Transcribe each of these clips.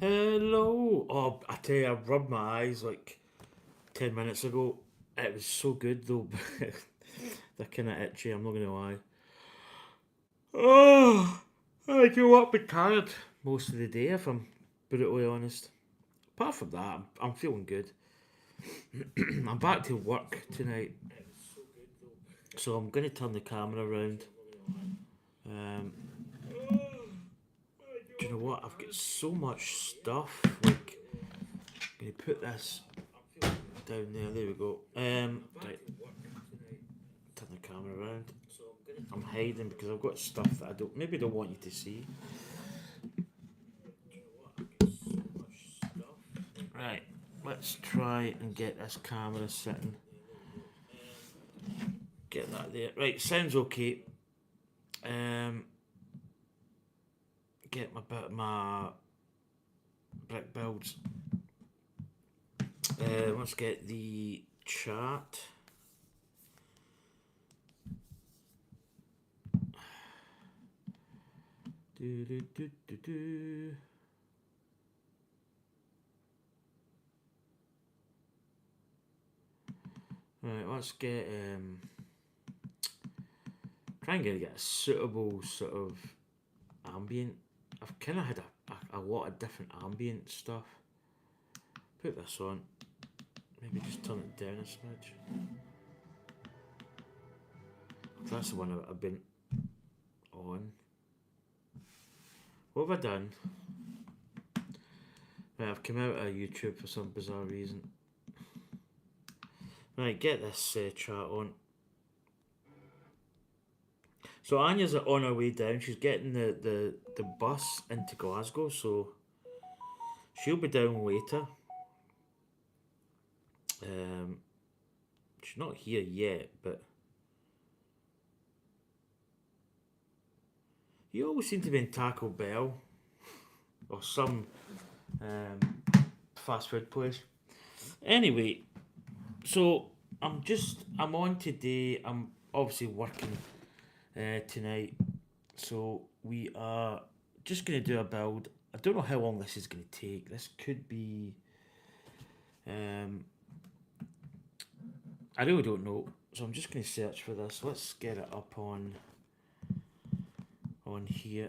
Hello. Oh, I tell you, I rubbed my eyes like 10 minutes ago. It was so good though. They're kind of itchy, I'm not going to lie. Oh, I do up and tired most of the day if I'm brutally honest. Apart from that, I'm feeling good. I'm back to work tonight, so I'm going to turn the camera around. Um, do you know what? I've got so much stuff. Like, I'm going to put this down there. There we go. Right, turn the camera around. I'm hiding because I've got stuff that I don't want you to see. Right, let's try and get this camera sitting. Get that there. Right, sounds okay. Um, get my brick builds. Let's get the chart. Do, do, do, do, do. Right, let's get try and get a suitable sort of ambient. I've kind of had a lot of different ambient stuff. Put this on. Maybe just turn it down a smidge. That's the one I've been on. What have I done? Right, I've come out of YouTube for some bizarre reason. Right, get this chart on. So Anya's on her way down. She's getting the bus into Glasgow, so she'll be down later. Um, she's not here yet, but you always seem to be in Taco Bell or some um, fast food place. Anyway, so I'm on today. I'm obviously working tonight, so we are just gonna do a build. I don't know how long this is gonna take. This could be. Um, I really don't know. So I'm just gonna search for this. Let's get it up on here.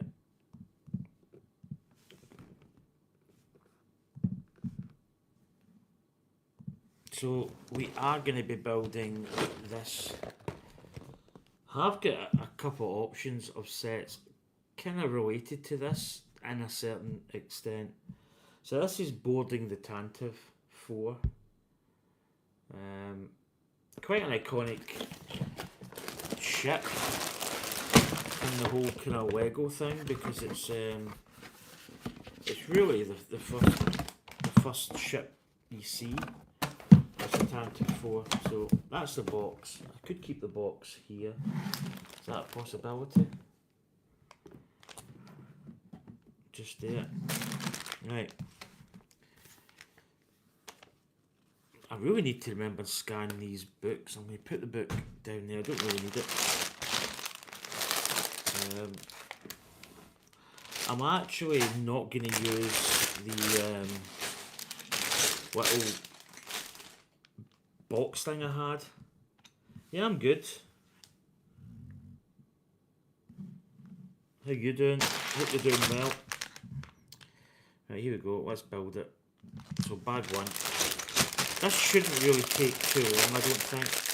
So we are going to be building this. I've got a couple of options of sets kind of related to this in a certain extent. So this is boarding the Tantive 4. Um, Quite an iconic ship in the whole kind of Lego thing because it's really the first ship you see. It's a Tantive 4, so that's the box. I could keep the box here. Is that a possibility? Just there. Right. I really need to remember to scan these books. I'm going to put the book down there. I don't really need it. I'm actually not going to use the little box thing I had. Yeah, I'm good. How you doing? Hope you're doing well. Right, here we go. Let's build it. So bag one. This shouldn't really take too long, I don't think.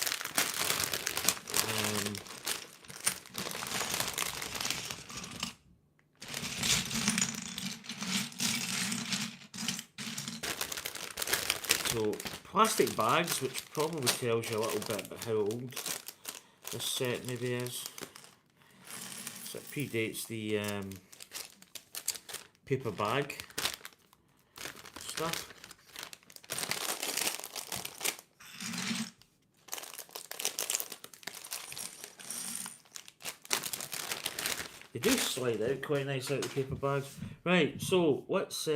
So plastic bags, which probably tells you a little bit about how old this set maybe is. So it predates the paper bag stuff. They do slide out quite nice out of the paper bags. Right, so let's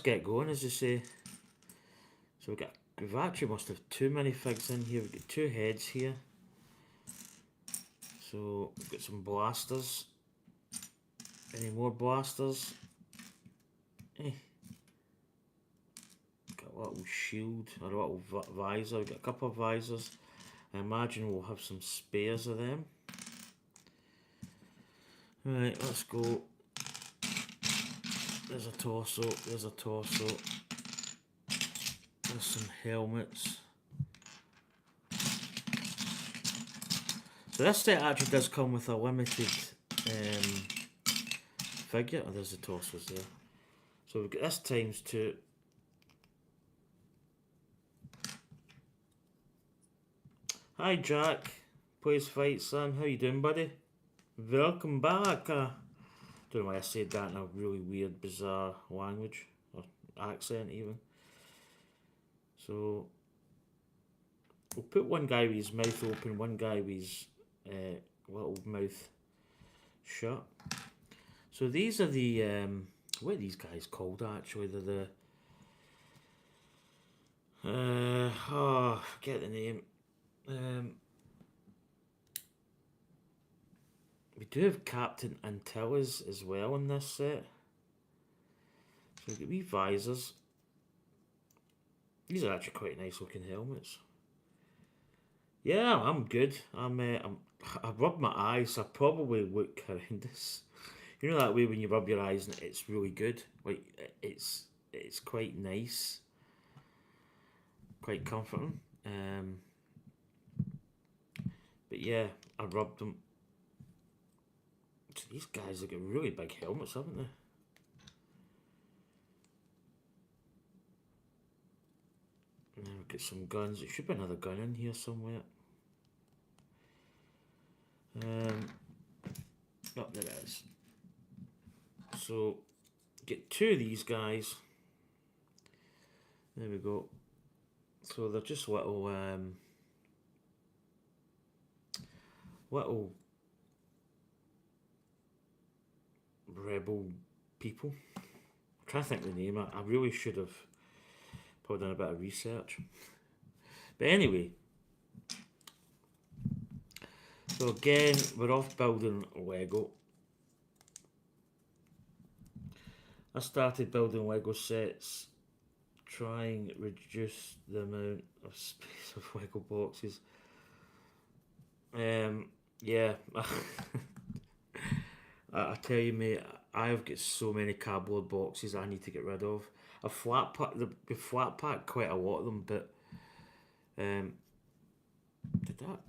get going, as they say. So we've actually must have too many figs in here. We've got two heads here. So we've got some blasters. Any more blasters? Eh, got a little shield, or a little visor, got a couple of visors. I imagine we'll have some spares of them. Right, let's go. There's a torso, there's a torso. There's some helmets. So this set actually does come with a limited figure. Oh, there's the torsos there. So we've got this times 2. Hi Jack, plays fight son. How you doing, buddy? Welcome back. Don't know why I said that in a really weird, bizarre language or accent even. So we'll put one guy with his mouth open, one guy with his little mouth shut. So these are the what are these guys called actually? They're the I forget the name. We do have Captain Antilles as well in this set. So we've got wee visors. These are actually quite nice looking helmets. Yeah, I'm good. I rub my eyes, so I probably look horrendous. You know that way when you rub your eyes and it's really good. Like it's quite nice, quite comforting. But yeah, I rubbed them. So these guys have got really big helmets, haven't they? And then we've got some guns. There should be another gun in here somewhere. Oh, there it is. So, get 2 of these guys. There we go. So they're just little rebel people. I'm trying to think of the name. I really should have probably done a bit of research. But anyway, so again, we're off building Lego. I started building Lego sets, trying to reduce the amount of space of Lego boxes. Yeah, I tell you, mate, I've got so many cardboard boxes I need to get rid of. I flat pack quite a lot of them, but did that?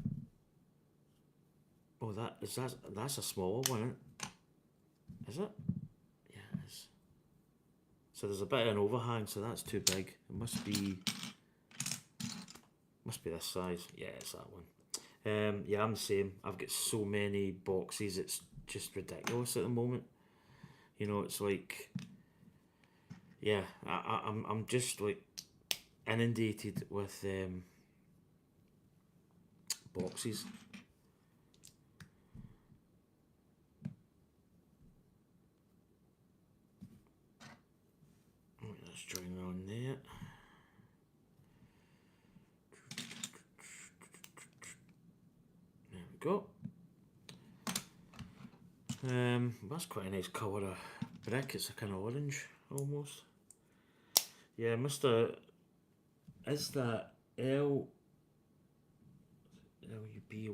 Oh, that's a smaller one, isn't it? Is it? Yeah, it is. So there's a bit of an overhang, so that's too big. It must be this size. Yeah, it's that one. Yeah, I'm the same. I've got so many boxes, it's just ridiculous at the moment. You know, it's like, yeah, I'm just like inundated with boxes. Let's join on there. There we go. That's quite a nice colour of brick. It's a kind of orange almost. Yeah, Mr. Is that LUB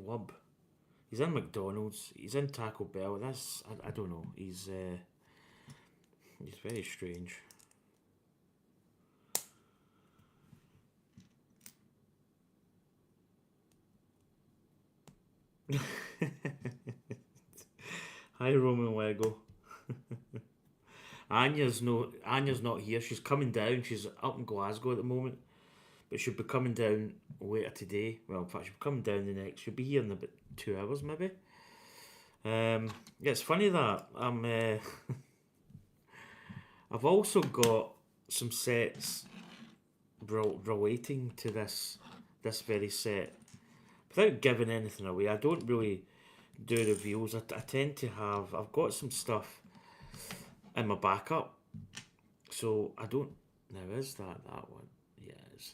Lub? He's in McDonald's. He's in Taco Bell. I don't know. He's very strange. Hi Roman Lego. Anya's not here. She's coming down. She's up in Glasgow at the moment, but she'll be coming down later today. Well, in fact, she'll be coming down the next. She'll be here in about 2 hours, maybe. Yeah, it's funny that I've also got some sets relating to this very set. Without giving anything away, I don't really do reveals. I tend to have. I've got some stuff in my backup, so I don't. Now is that one? Yeah, it is.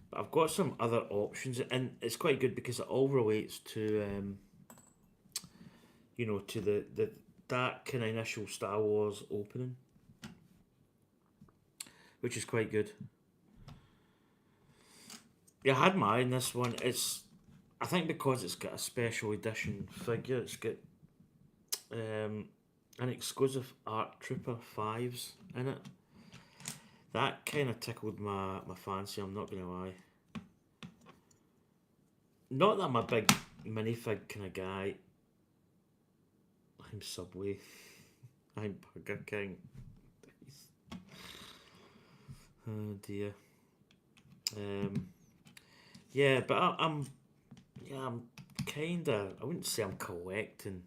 But I've got some other options, and it's quite good because it all relates to you know, to that kind of initial Star Wars opening, which is quite good. Yeah, I had my eye on this one. I think because it's got a special edition figure, it's got um, an exclusive Art Trooper 5s in it. That kind of tickled my fancy, I'm not going to lie. Not that I'm a big minifig kind of guy. I'm Subway. I'm Burger King. Oh dear. Yeah, but I'm kind of. I wouldn't say I'm collecting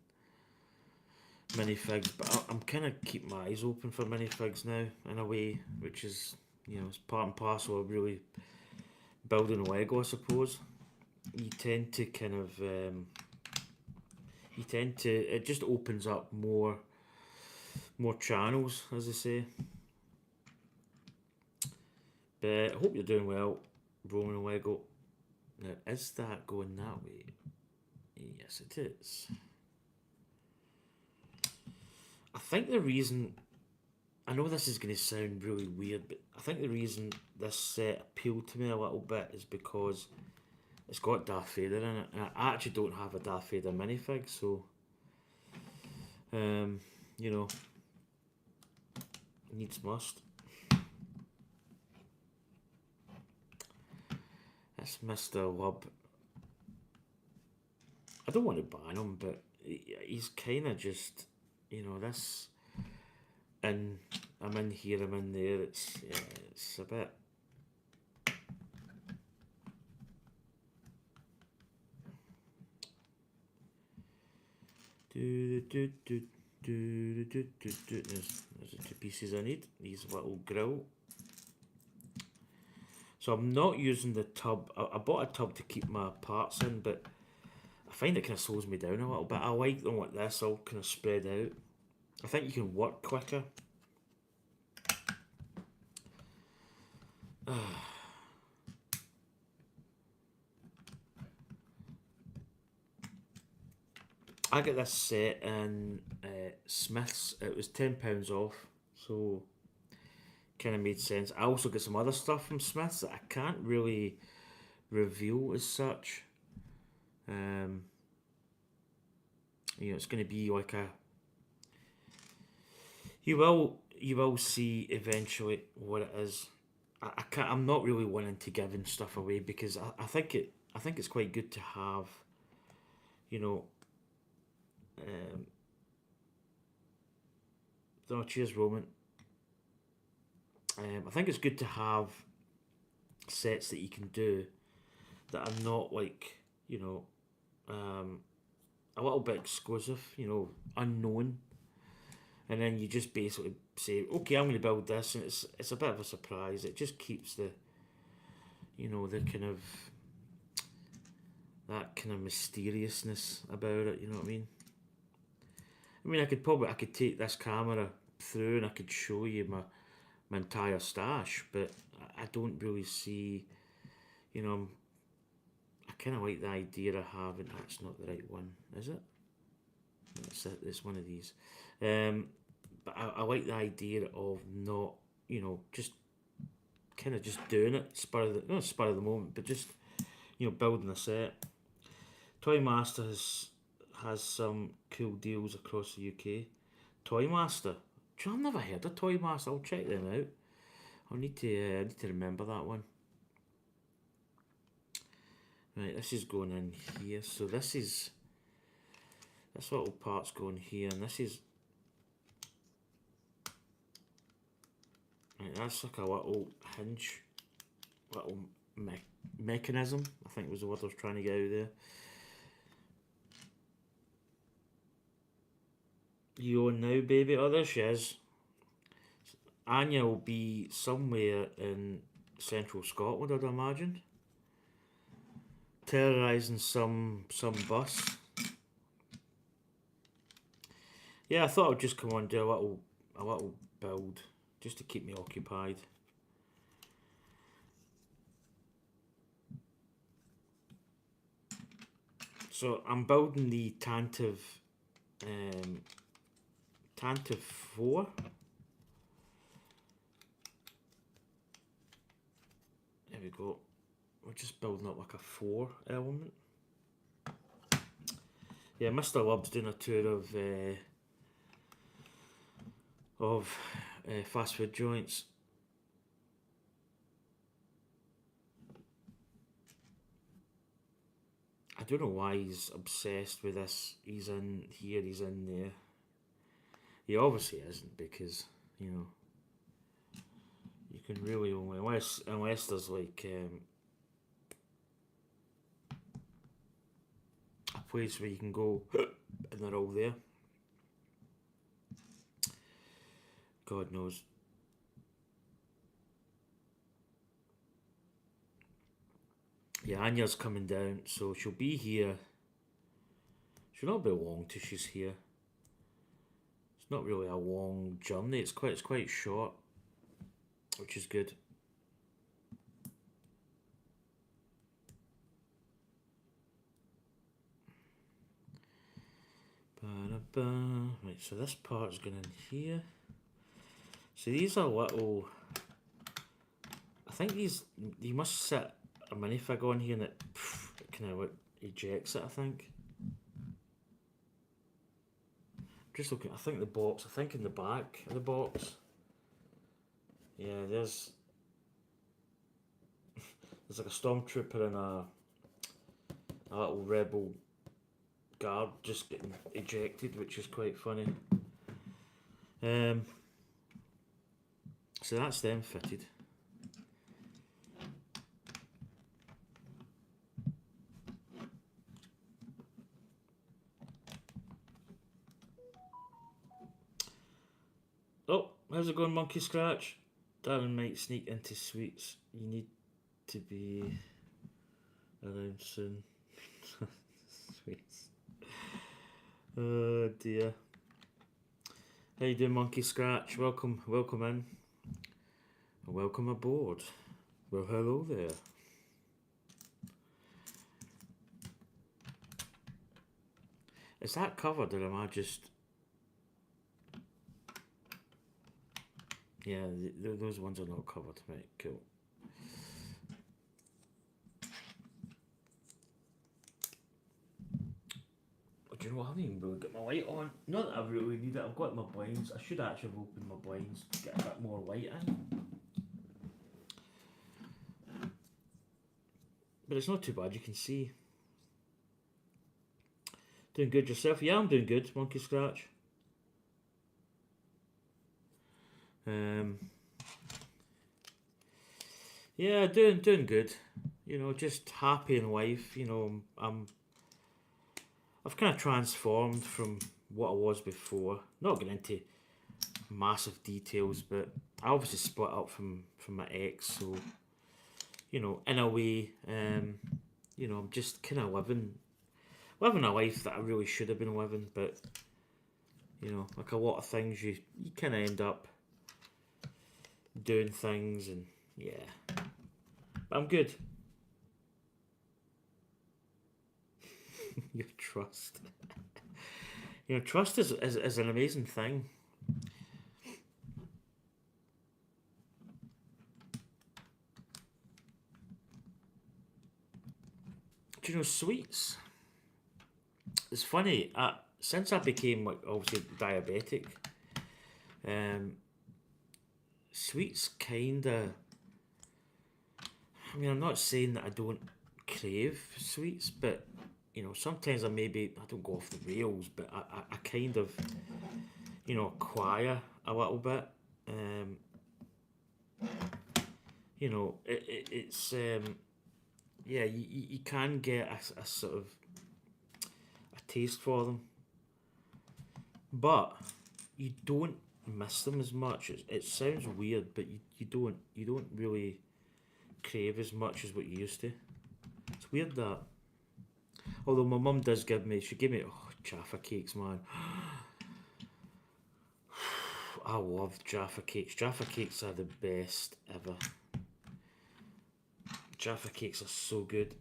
minifigs, but I'm kind of keeping my eyes open for minifigs now in a way, which is it's part and parcel of really building Lego, I suppose. You tend to kind of it just opens up more channels, as I say. But I hope you're doing well, Roman and Lego. Now, is that going that way? Yes, it is. I think the reason, I know this is going to sound really weird, but I think the reason this set appealed to me a little bit is because it's got Darth Vader in it, and I actually don't have a Darth Vader minifig, so you know, needs must. That's Mr. Lub. I don't want to ban him, but he's kind of just, this, and I'm in here, I'm in there. It's a bit. There's the two pieces I need. These little grill. So I'm not using the tub. I bought a tub to keep my parts in, but I find it kind of slows me down a little bit. I like them like this, all kind of spread out. I think you can work quicker. I got this set in Smith's. It was £10 off, so kind of made sense. I also got some other stuff from Smith's that I can't really reveal as such. It's going to be like a. You will see eventually what it is. I can't. I'm not really wanting to giving stuff away because I think it's quite good to have. You know. Oh, cheers, Roman. I think it's good to have sets that you can do that are not like a little bit exclusive, unknown, and then you just basically say, okay, I'm going to build this, and it's a bit of a surprise. It just keeps the kind of that kind of mysteriousness about it. You know what I mean? I could take this camera through and I could show you my entire stash, but I don't really see, I kind of like the idea of having. That's not the right one, is it? It's one of these. But I like the idea of not, just kind of just doing it not spur of the moment, but just building a set. Toy Master has some cool deals across the UK. Toy Master. Do you know, I've never heard of Toy Master. I'll check them out. I need to remember that one. Right, this is going in here. So this little part's going here, and this is. Right, that's like a little hinge, little mechanism. I think was the word I was trying to get out there. You on now, baby? Oh, there she is. Anya will be somewhere in central Scotland, I'd imagine. Terrorising some bus. Yeah, I thought I'd just come on and do a little build just to keep me occupied. So I'm building the Tantive Tantive 4. There we go. We're just building up like a 4 element. Yeah, Mr. Lub's doing a tour of fast food joints. I don't know why he's obsessed with this. He's in here, he's in there. He obviously isn't, because, you know, you can really only, unless there's like a place where you can go and they're all there. God knows. Yeah, Anya's coming down, so she'll be here. She'll not be long till she's here. It's not really a long journey. It's quite short, which is good. Right, so this part's going in here. So these are little. I think these, you must sit a minifig on here and it kind of ejects it, I think. Just looking, I think the box, I think in the back of the box. Yeah, there's like a stormtrooper and a little rebel guard just getting ejected, which is quite funny. So that's them fitted. Oh, how's it going, Monkey Scratch? Darren might sneak into sweets. You need to be around soon. Sweets. Oh dear. How you doing, Monkey Scratch? Welcome in. Welcome aboard. Well, hello there. Is that covered, or am I just... Yeah, those ones are not covered. Right, cool. Do you know what? I haven't even really got my light on. Not that I really need it. I've got my blinds. I should actually have opened my blinds to get a bit more light in. But it's not too bad, you can see. Doing good yourself? Yeah, I'm doing good, Monkey Scratch. Yeah, doing good. You know, just happy in life. You know, I've kind of transformed from what I was before. Not getting into massive details, but I obviously split up from my ex, so you know, in a way, you know, I'm just kind of living a life that I really should have been living, but you know, like a lot of things, you kind of end up doing things, and yeah, but I'm good. Your trust. You know, trust is an amazing thing. Do you know, sweets? It's funny. Since I became, like, obviously diabetic, sweets kinda. I mean, I'm not saying that I don't crave sweets, but you know, sometimes I don't go off the rails, but I kind of, you know, acquire a little bit. You know, it's yeah, you can get a sort of a taste for them, but you don't miss them as much. It sounds weird, but you don't really crave as much as what you used to. It's weird that. Although my mum does she gave me Jaffa cakes, man. I love Jaffa cakes. Jaffa cakes are the best ever. Jaffa cakes are so good.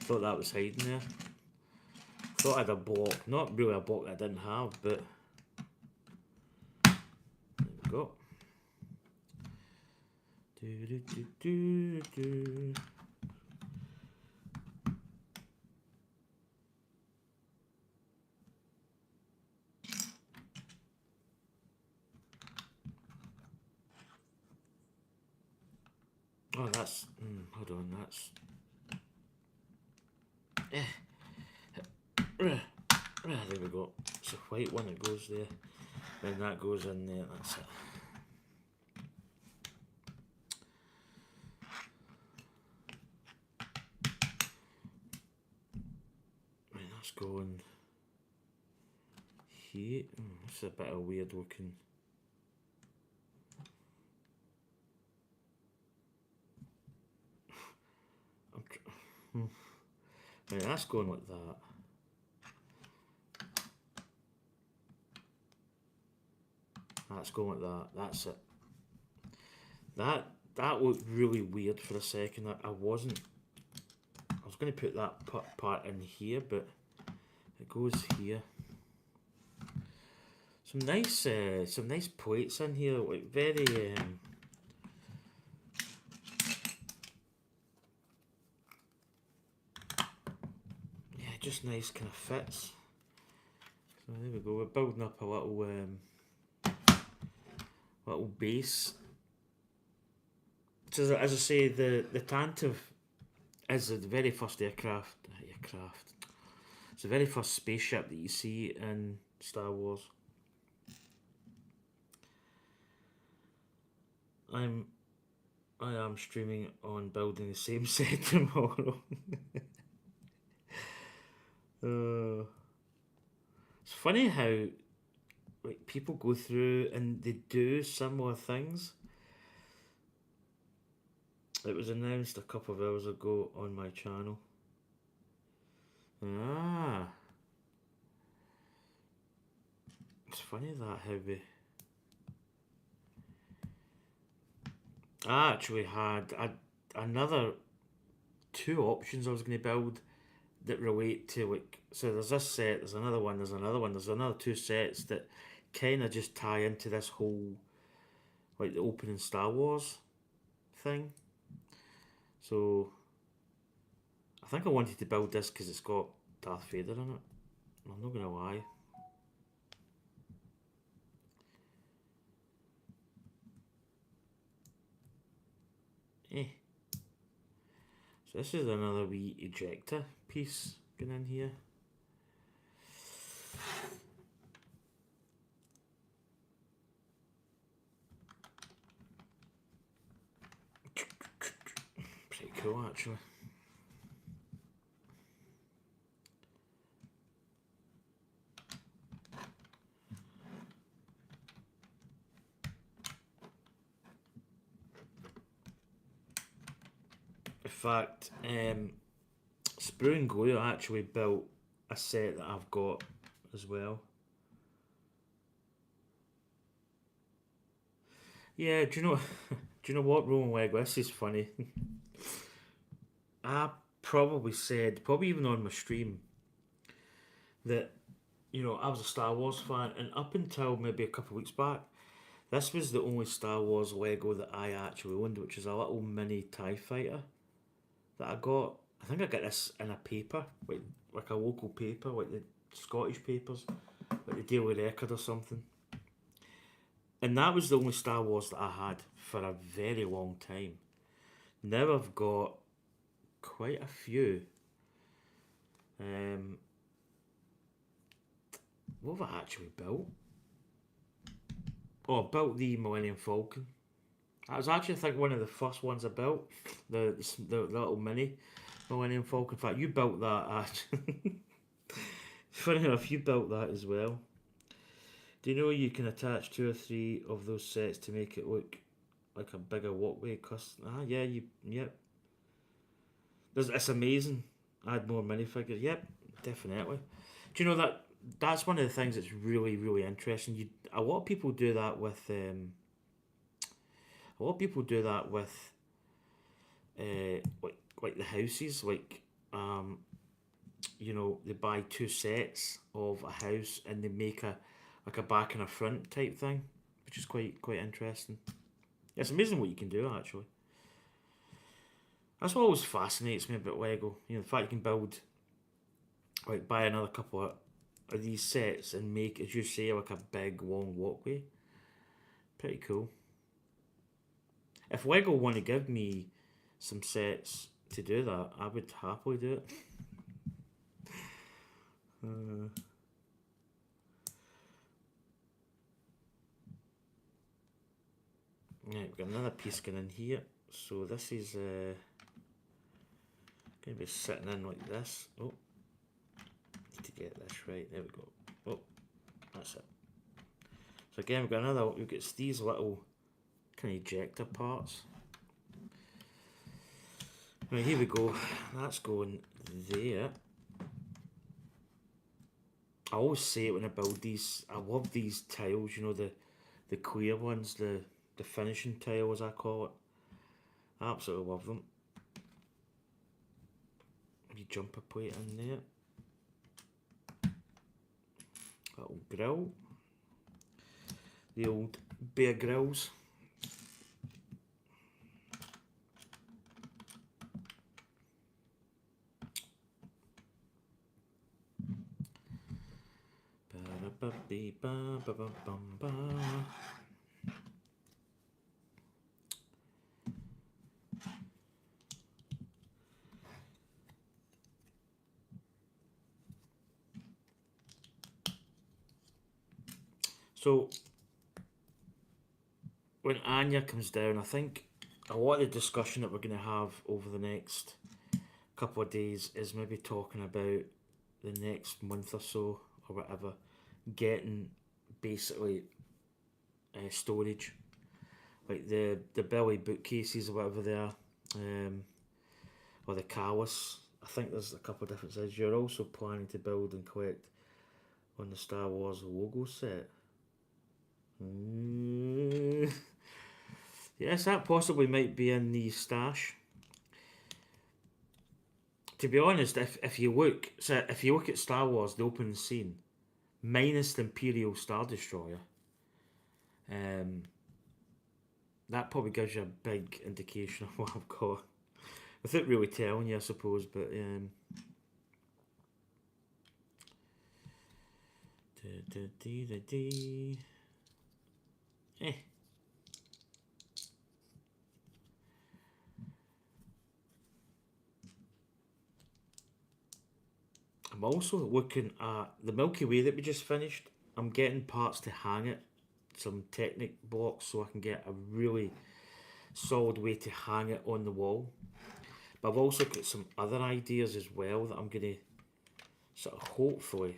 Thought that was hiding there. Thought I had a block. Not really a block that I didn't have, but there we go. Oh, that's... hold on, that's... There we go. It's a white one that goes there. Then that goes in there, that's it. Right, that's going here. It's a bit of weird looking. Right, that's going like that. That's going like that. That's it. That looked really weird for a second. I wasn't. I was going to put that part in here, but it goes here. Some nice plates in here. Like very. Yeah, just nice kind of fits. So there we go. We're building up a little base. So as I say, the Tantive is the very first aircraft. It's the very first spaceship that you see in Star Wars. I am streaming on building the same set tomorrow. It's funny how like people go through and they do similar things. It was announced a couple of hours ago on my channel. Ah, it's funny that how we. I actually had another two options I was going to build that relate to like. So there's this set, there's another one, there's another two sets that kind of just tie into this whole like the opening Star Wars thing. So I think I wanted to build this because it's got Darth Vader in it. I'm not gonna lie. So this is another wee ejector piece going in here. Pretty cool actually. In fact, Sprue and Glue actually built a set that I've got as well. Yeah, do you know? Do you know what, Roman Leg? This is funny. I probably said, probably even on my stream, that I was a Star Wars fan, and up until maybe a couple of weeks back, this was the only Star Wars Lego that I actually owned, which is a little mini TIE fighter that I got. I think I got this in a paper, like a local paper, like the Scottish papers, like the Daily Record or something. And that was the only Star Wars that I had for a very long time. Now I've got quite a few. What have I actually built? Oh, I built the Millennium Falcon. That was actually, I think, one of the first ones I built. The little mini Millennium Falcon. In fact, you built that actually. Funny enough, you built that as well. Do you know you can attach 2 or 3 of those sets to make it look like a bigger walkway? Yep. It's amazing. Add more minifigures. Yep, definitely. Do you know that's one of the things that's really, really interesting. A lot of people do that with like the houses, like you know, they buy two sets of a house and they make a like a back and a front type thing, which is quite interesting. It's amazing what you can do actually. That's what always fascinates me about Lego. You know, the fact you can build like buy another couple of these sets and make, as you say, like a big long walkway. Pretty cool. If Lego want to give me some sets to do that, I would happily do it. Uh, right, we've got another piece going in here. So this is going to be sitting in like this. Oh, need to get this right. There we go. Oh, that's it. So again, we've got another. We've got these little kind of ejector parts. Right, here we go. That's going there. I always say it when I build these. I love these tiles. You know, the clear ones, the finishing tile as I call it. I absolutely love them. You jumper plate in there. Little grill. The old Bear Grylls. So when Anya comes down, I think a lot of the discussion that we're going to have over the next couple of days is maybe talking about the next month or so or whatever, getting basically storage, like the Billy bookcases or whatever they are, or the Callus. I think there's a couple of different sizes. You're also planning to build and collect on the Star Wars logo set. Yes, that possibly might be in the stash. To be honest, if you look, so if you look at Star Wars, the opening scene, minus the Imperial Star Destroyer, that probably gives you a big indication of what I've got. Without really telling you, I suppose, but eh. I'm also looking at the Milky Way that we just finished. I'm getting parts to hang it, some Technic blocks, so I can get a really solid way to hang it on the wall. But I've also got some other ideas as well that I'm going to sort of hopefully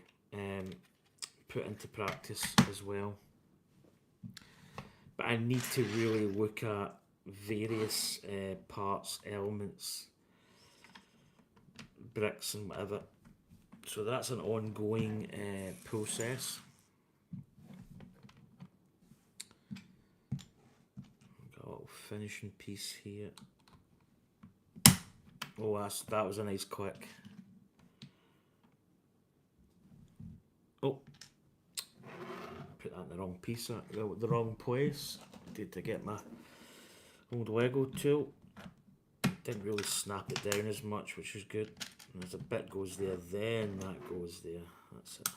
put into practice as well. But I need to really look at various parts, elements, bricks and whatever. So that's an ongoing process. Got a little finishing piece here. Oh, that was a nice click. Oh, put that in the wrong piece, the wrong place. Need to get my old Lego tool. Didn't really snap it down as much, which is good. And as a bit goes there, then that goes there. That's it.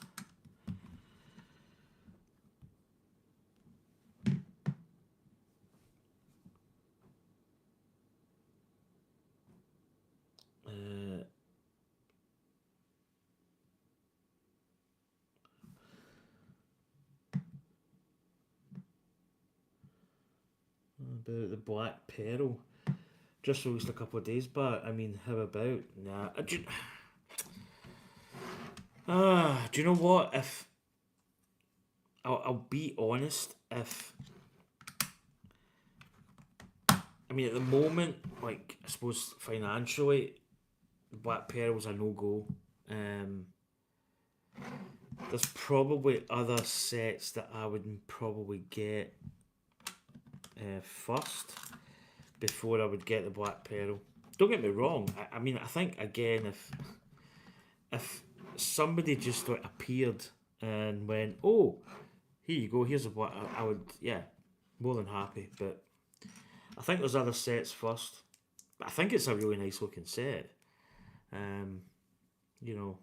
About the Black Pearl. Just released a couple of days back. I mean, how about? Nah. Do you know what? If I'll be honest, if I mean at the moment, like I suppose financially, Black Pearl's a no go. There's probably other sets that I would probably get first before I would get the Black Pearl. don't get me wrong. I mean, I think again, if somebody just like appeared and went, "Oh, here you go, here's a black," I would, yeah, more than happy. But I think there's other sets first. But I think it's a really nice looking set. Um, you know,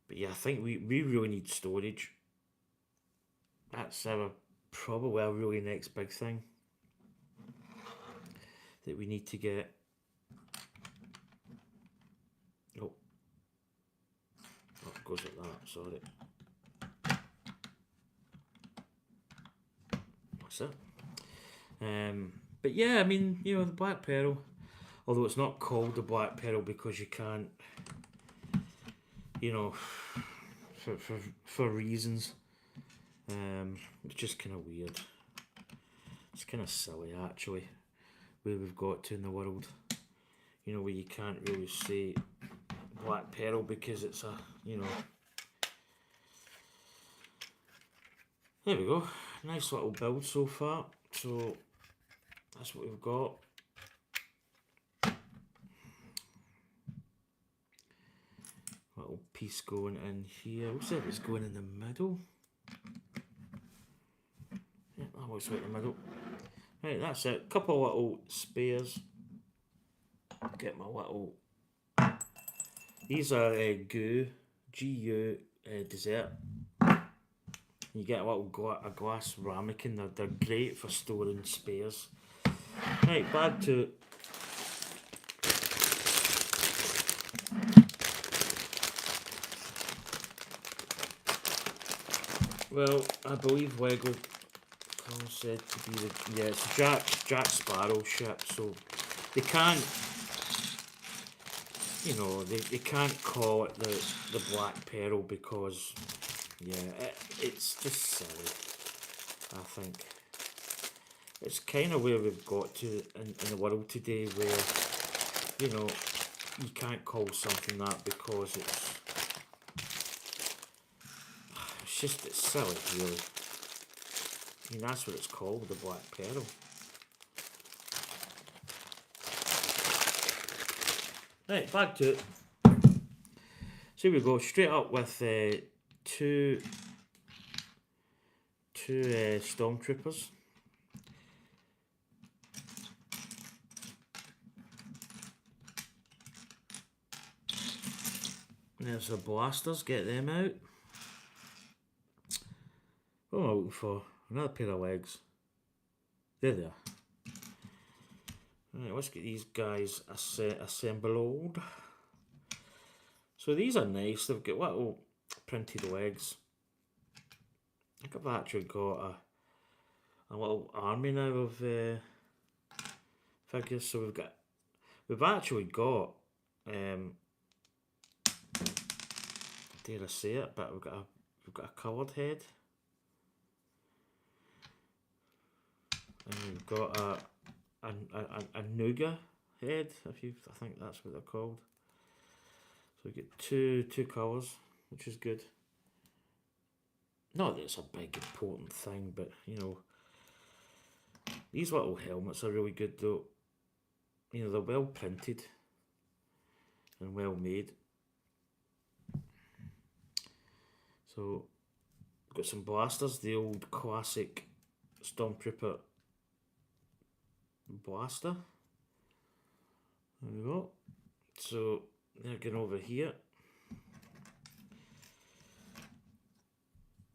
but yeah, I think we really need storage. That's our probably our really next big thing that we need to get. Oh, it goes like that. Sorry. What's that? But yeah, I mean, the Black Pearl, although it's not called the Black Pearl because you can't, you know, for reasons. It's just kind of weird. It's kind of silly, actually, where we've got to in the world. Where you can't really say Black Pearl because it's a, There we go. Nice little build so far. So that's what we've got. Little piece going in here. Looks like it's going in the middle. Yeah, that looks like the middle. Right, that's it. Couple of little spares. Get my little. These are GU dessert. You get a little a glass ramekin. They're great for storing spares. Right, back to. Well, I believe Lego said to be it's Jack Sparrow ship, so they can't, they can't call it the Black Pearl because, it's just silly. I think it's kind of where we've got to in the world today, where you can't call something that because it's silly, really. I mean, that's what it's called, the Black Pearl. Right, back to it. So here we go, straight up with two stormtroopers. There's the blasters, get them out. What am I looking for? Another pair of legs. There they are. Right, let's get these guys assembled. So these are nice. They've got little printed legs. I think I've actually got a little army now of figures. So we've actually got dare I say it, but we've got a coloured head. And we've got a nougat head, I think that's what they're called. So we get two colours, which is good. Not that it's a big important thing, but these little helmets are really good though. They're well printed and well made. So we've got some blasters, the old classic Stormtrooper blaster. There we go. So they're getting over here.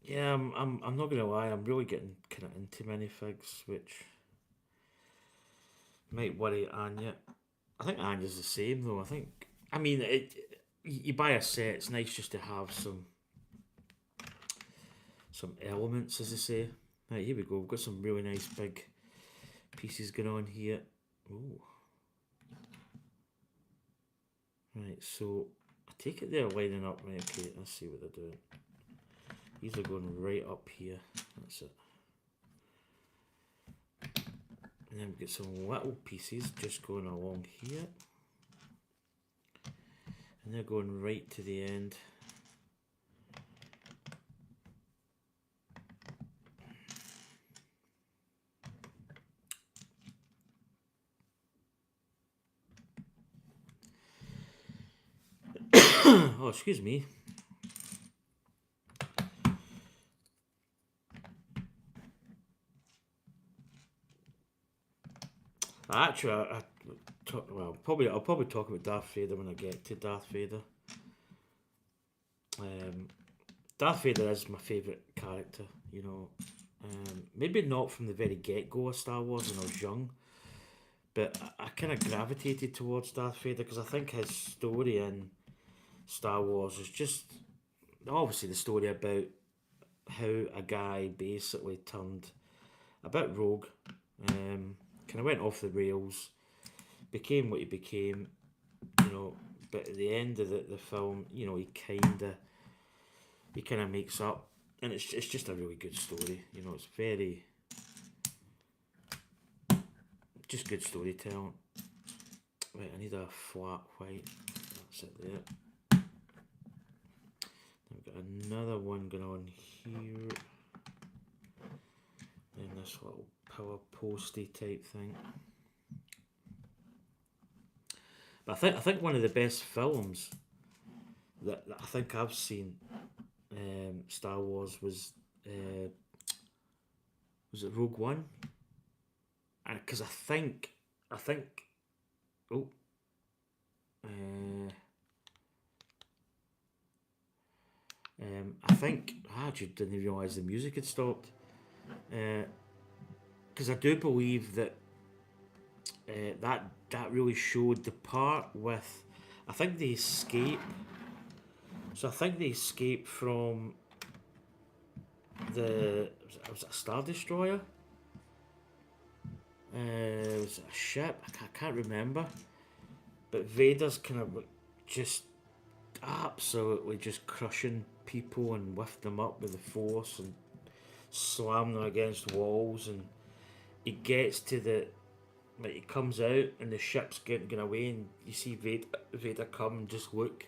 Yeah, I'm not gonna lie, I'm really getting kind of into minifigs, which might worry Anya. I think Anya's the same though. I mean, you buy a set, it's nice just to have some elements, as they say. Right, here we go. We've got some really nice big pieces going on here. Ooh. Right, so I take it they're lining up. Right, okay, let's see what they're doing. These are going right up here. That's it. And then we get some little pieces just going along here. And they're going right to the end. Oh, excuse me. Actually, I'll probably talk about Darth Vader when I get to Darth Vader. Um, Darth Vader is my favourite character. You know, maybe not from the very get go of Star Wars when I was young, but I kind of gravitated towards Darth Vader because I think his story in Star Wars is just obviously the story about how a guy basically turned a bit rogue, kind of went off the rails, became what he became, you know. But at the end of the film, you know, he kind of makes up, and it's just a really good story. You know, it's very just good storytelling. Right, I need a flat white. That's it there. I've got another one going on here. And this little power posty type thing. But I think one of the best films that I think I've seen, Star Wars was it Rogue One? Because I think oh uh, I think I actually didn't realise the music had stopped. Because I do believe that that really showed the part with, I think they escape. So I think they escape from was it a Star Destroyer? Was it a ship? I can't remember. But Vader's kind of just absolutely just crushing people and lift them up with the Force and slam them against walls, and he gets to the, like, he comes out and the ship's getting away, and you see Vader come and just look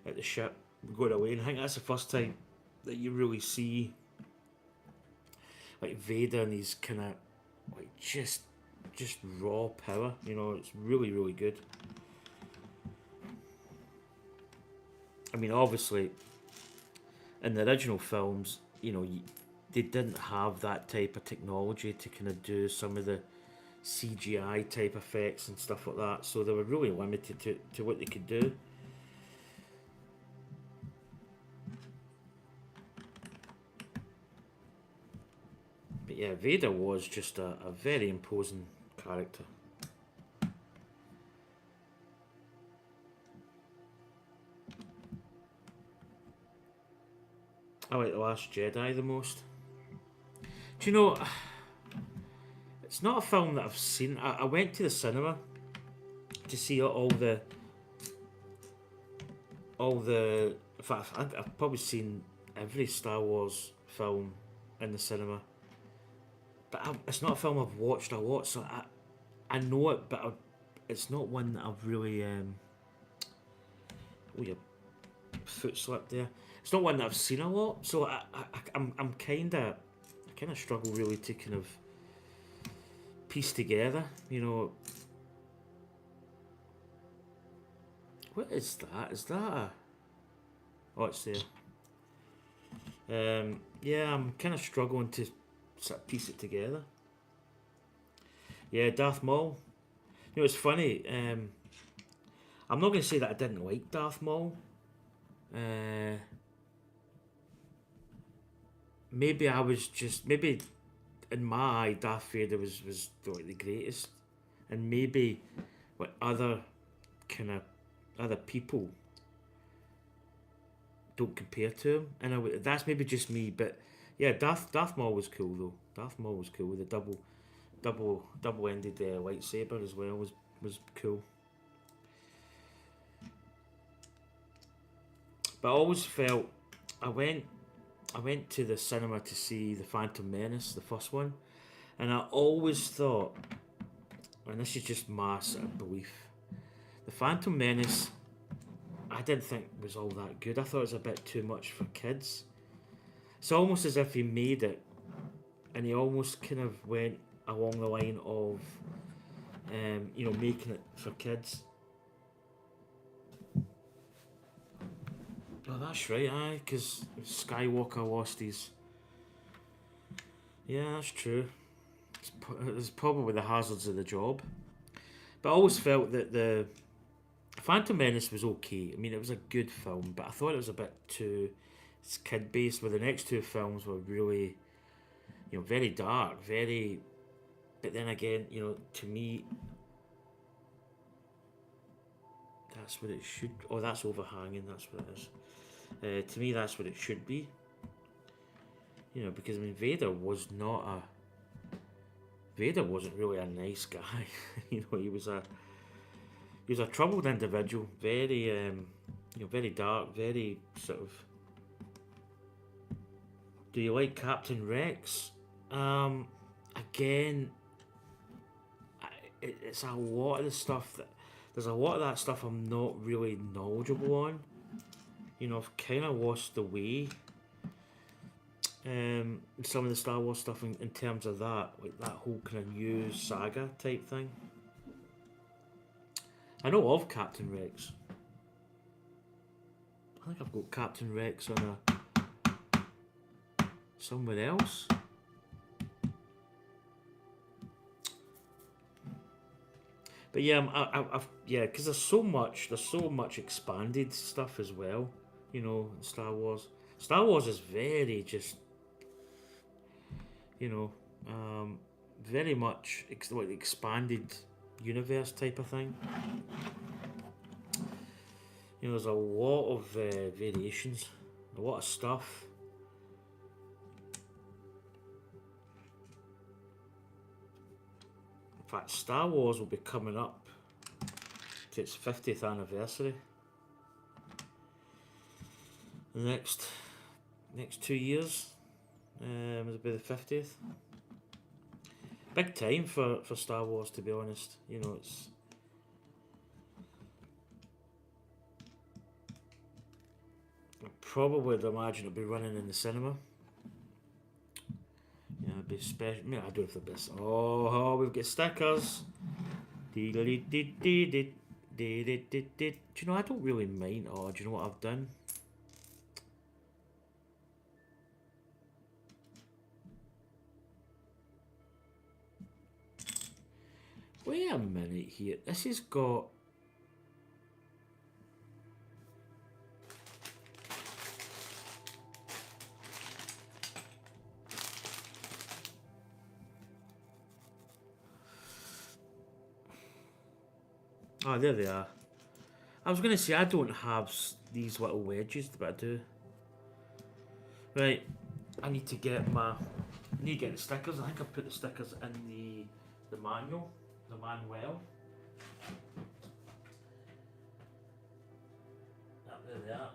at the ship going away, and I think that's the first time that you really see like Vader and his kind of like just raw power. You know, it's really really good. I mean, obviously, in the original films, you know, they didn't have that type of technology to kind of do some of the CGI type effects and stuff like that, so they were really limited to what they could do. But yeah, Vader was just a very imposing character. I like The Last Jedi the most. Do you know, it's not a film that I've seen. I went to the cinema to see all the. In fact, I've probably seen every Star Wars film in the cinema, but it's not a film I've watched a lot. So I know it, but it's not one that I've really. Oh, your foot slipped there. It's not one that I've seen a lot, so I'm kind of struggle really to kind of piece together. You know, what is that? Is that a? Oh, it's there. Yeah, I'm kind of struggling to sort of piece it together. Yeah, Darth Maul. You know, it's funny. I'm not going to say that I didn't like Darth Maul. Uh, Maybe I was just maybe in my eye, Darth Vader was like the greatest, and maybe what kind of other people don't compare to him. And that's maybe just me, but yeah, Darth Maul was cool though. Darth Maul was cool with the double ended lightsaber as well was cool. But I always felt I went I went to the cinema to see the Phantom Menace, the first one, and I always thought, and this is just my sort of belief, the Phantom Menace I didn't think was all that good. I thought it was a bit too much for kids. It's almost as if he made it, and he almost kind of went along the line of, you know, making it for kids. Oh, that's right, aye, because Skywalker lost his. Yeah, that's true. It's probably the hazards of the job. But I always felt that the Phantom Menace was okay. I mean, it was a good film, but I thought it was a bit too kid based. Where the next two films were really, very dark, very. But then again, to me, that's what it should. Oh, that's overhanging. That's what it is. To me, that's what it should be. Because I mean, Vader wasn't really a nice guy. He was a troubled individual. Very, very dark. Very sort of. Do you like Captain Rex? Again, it's a lot of the stuff that there's a lot of that stuff I'm not really knowledgeable on. I've kind of lost the way. Some of the Star Wars stuff in terms of that, like that whole kind of new saga type thing. I know of Captain Rex. I think I've got Captain Rex on somewhere else. But yeah, because there's so much expanded stuff as well. In Star Wars. Star Wars is very just, very much like expanded universe type of thing. There's a lot of variations, a lot of stuff. In fact, Star Wars will be coming up to its 50th anniversary. The next 2 years, it'll be the 50th. Big time for Star Wars, to be honest. It's. I probably would imagine it'll be running in the cinema. It'll be special. I mean, I don't know if the best. Oh, we've got stickers. Do you know, I don't really mind. Oh, do you know what I've done? Wait a minute here. This has got. Oh, there they are. I was going to say, I don't have these little wedges, but I do. Right, I need to get the stickers. I think I put the stickers in the manual, the manual. There they are.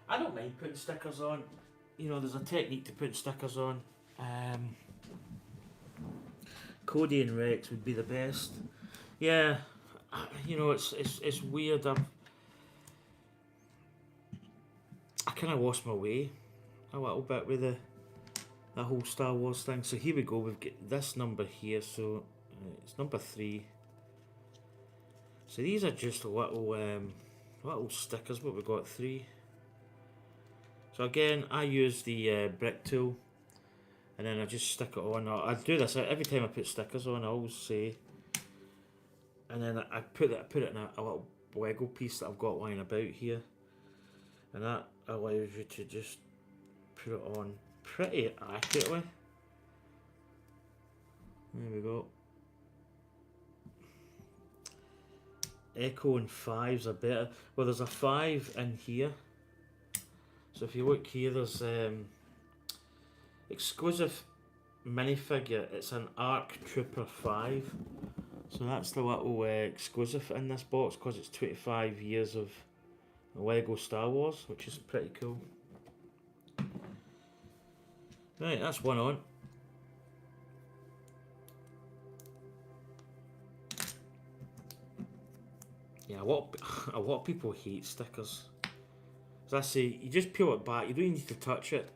I don't mind putting stickers on. There's a technique to putting stickers on. Cody and Rex would be the best. Yeah. It's weird. I kind of lost my way a little bit with the whole Star Wars thing. So here we go. We've got this number here. So it's number 3. So these are just little stickers. But we've got 3. So again, I use the brick tool, and then I just stick it on. I do this every time I put stickers on. I always say. And then I put it in a little Lego piece that I've got lying about here, and that allows you to just put it on pretty accurately. There we go. Echo and 5s are better. Well, there's a 5 in here. So if you look here, there's exclusive minifigure. It's an ARC Trooper 5. So that's the little exclusive in this box because it's 25 years of Lego Star Wars, which is pretty cool. Right, that's one on. Yeah, a lot of people hate stickers. As I say, you just peel it back. You don't need to touch it.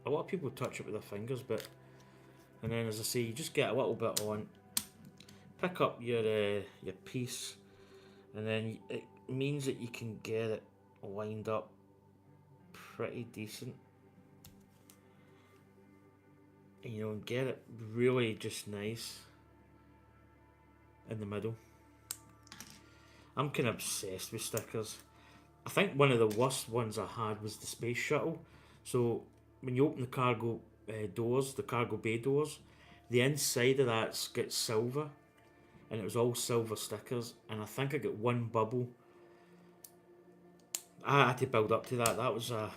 A lot of people touch it with their fingers, and then as I say, you just get a little bit on. Pick up your piece, and then it means that you can get it lined up pretty decent. And, you know, and get it really just nice in the middle. I'm kind of obsessed with stickers. I think one of the worst ones I had was the space shuttle. So when you open the cargo doors, the cargo bay doors, the inside of that gets silver, and it was all silver stickers. And I think I got one bubble. I had to build up to that. That was a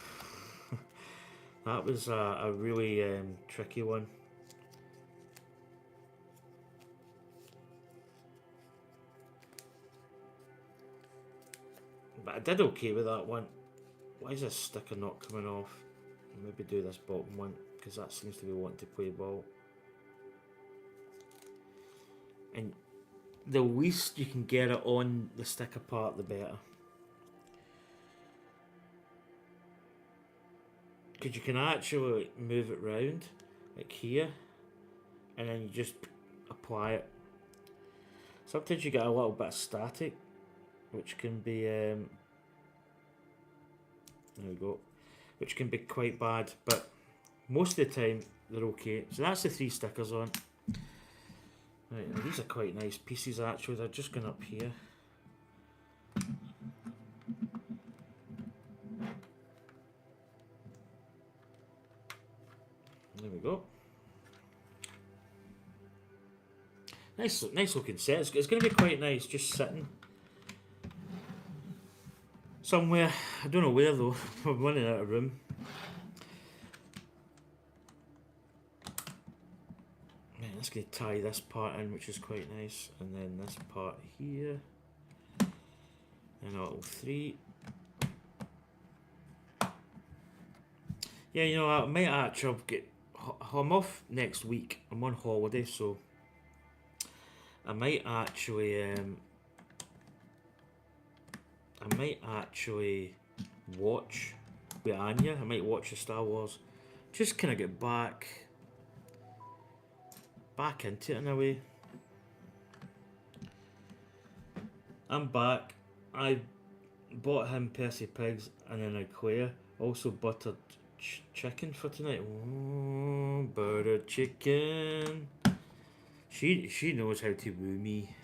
that was a really tricky one. But I did okay with that one. Why is this sticker not coming off? Maybe do this bottom one, because that seems to be wanting to play ball. And the least you can get it on the sticker part, the better. Because you can actually move it round, like here, and then you just apply it. Sometimes you get a little bit of static, which can be, there we go, which can be quite bad, but most of the time they're okay. So that's the 3 stickers on. Right, now these are quite nice pieces actually, they're just going up here. There we go. Nice looking set. It's going to be quite nice just sitting somewhere. I don't know where though. I'm running out of room. Right, let's get to tie this part in, which is quite nice, and then this part here, and a little 3. Yeah, you know, I might actually get. I'm off next week. I'm on holiday, so I might actually watch with Anya. I might watch the Star Wars. Just kind of get back into it in a way. I'm back. I bought him Percy Pigs and then a Claire. Also buttered chicken for tonight. Oh, buttered chicken. She knows how to woo me.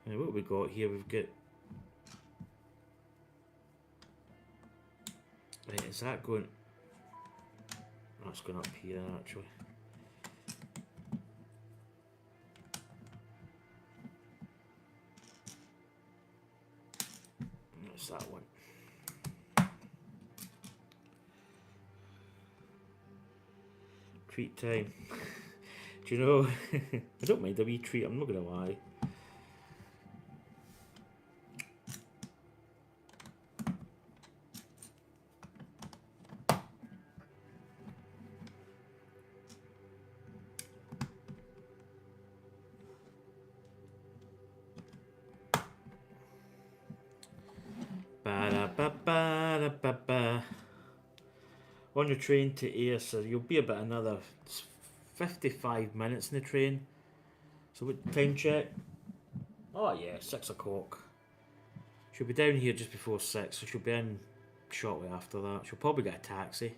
Now what we got here? We've got. Right, is that going? That's going up here actually. That's that one. Treat time. Do you know? I don't mind a wee treat. I'm not gonna lie. Ba-da-ba-ba-da-ba-ba. On the train to Ayrshire, you'll be about another 55 minutes in the train. So what time check? Oh yeah, 6 o'clock. She'll be down here just before 6, so she'll be in shortly after that. She'll probably get a taxi.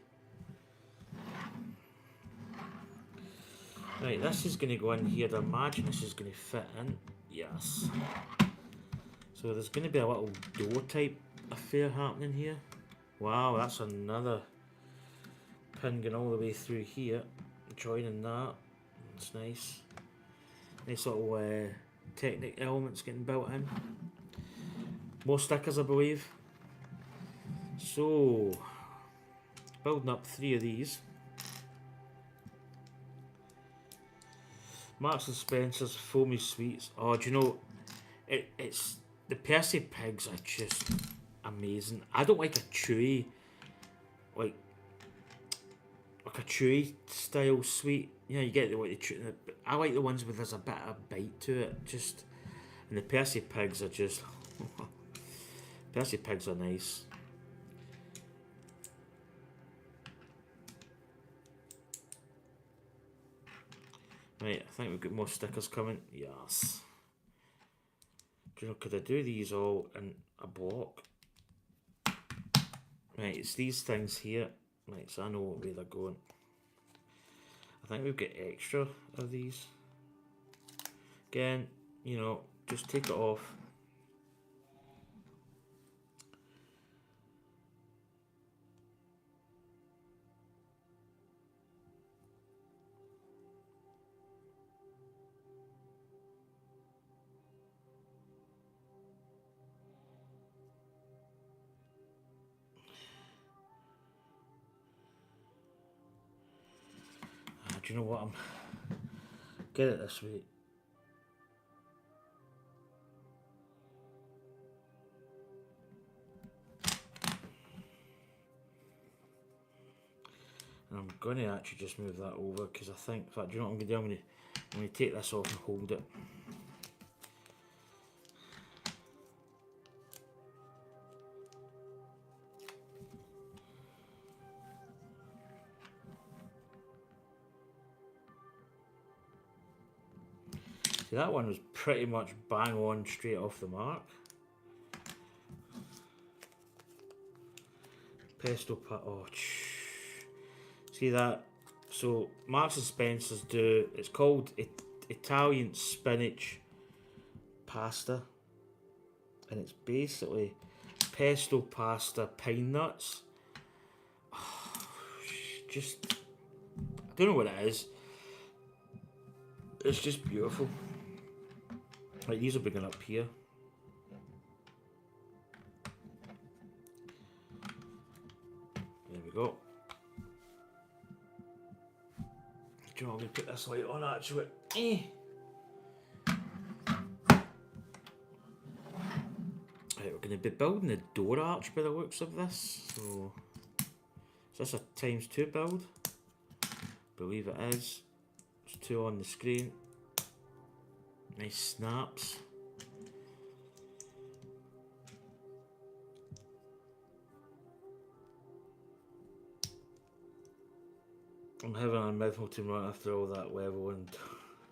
Right, this is going to go in here. I imagine this is going to fit in. Yes. So there's going to be a little door type affair happening here. Wow, that's another pin going all the way through here. Joining that. It's nice. Nice little Technic elements getting built in. More stickers, I believe. So, building up 3 of these. Marks and Spencer's Foamy Sweets. Oh, do you know, it's the Percy Pigs are just amazing. I don't like a chewy, like a chewy style sweet. You know, you get the I like the ones where there's a bit of bite to it. Just, and the Percy Pigs are just Percy Pigs are nice. Right, I think we've got more stickers coming. Yes. Do you know, could I do these all in a block? Right, it's these things here. Right, so I know what way they're going. I think we've got extra of these. Again, you know, just take it off. Do you know what? I'm get it this way. And I'm going to actually just move that over because I think, in fact, do you know what I'm going to do? I'm going to take this off and hold it. See, that one was pretty much bang on straight off the mark. Pesto pat. Oh, see that? So Marks and Spencers do. It's called Italian spinach pasta, and it's basically pesto pasta, pine nuts. Oh, just I don't know what it is. It's just beautiful. Like these are bringing up here. There we go. Do you know, I'm going to put this light on actually. Right, we're going to be building the door arch by the looks of this. So, is this a ×2 build? Believe it is. There's 2 on the screen. Nice snaps. I'm having a mouthful to run after all that level and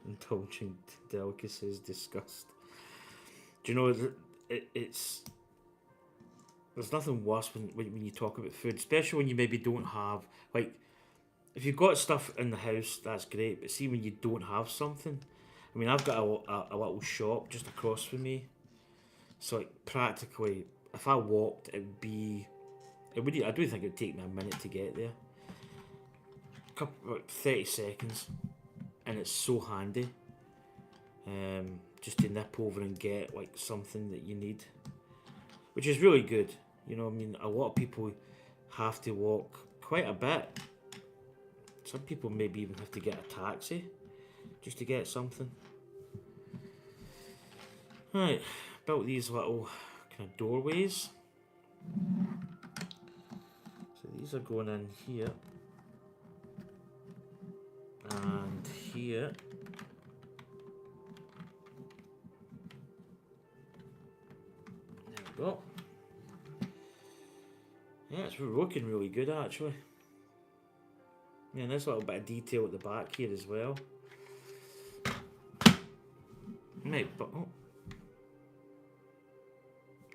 indulging delicacies discussed. Do you know it's there's nothing worse when you talk about food, especially when you maybe don't have, like, if you've got stuff in the house, that's great, but see when you don't have something. I mean, I've got a little shop just across from me, so like practically, if I walked, I don't think it would take me a minute to get there. Like 30 seconds, and it's so handy. Just to nip over and get like something that you need, which is really good. You know, I mean, a lot of people have to walk quite a bit. Some people maybe even have to get a taxi just to get something. Right, built these little kind of doorways. So these are going in here and here. There we go. Yeah, it's looking really good actually. Yeah, and there's a little bit of detail at the back here as well. Right, but oh.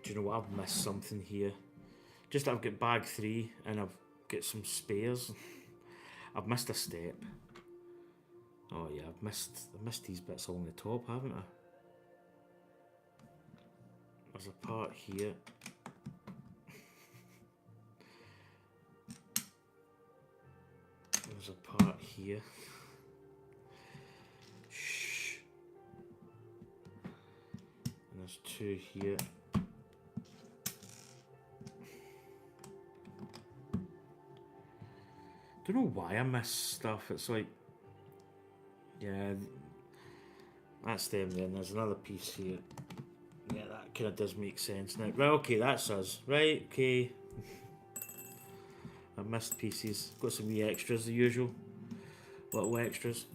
Do you know what? I've missed something here. Just I've got bag 3 and I've got some spares. I've missed a step. Oh yeah, I've missed these bits along the top, haven't I? There's a part here. There's a part here. Shh. And there's 2 here. Don't know why I miss stuff. It's like, yeah, that's them then. There's another piece here. Yeah, that kind of does make sense now. Right, okay, that's us. Right, okay. I missed pieces. Got some wee extras, the usual. Little extras.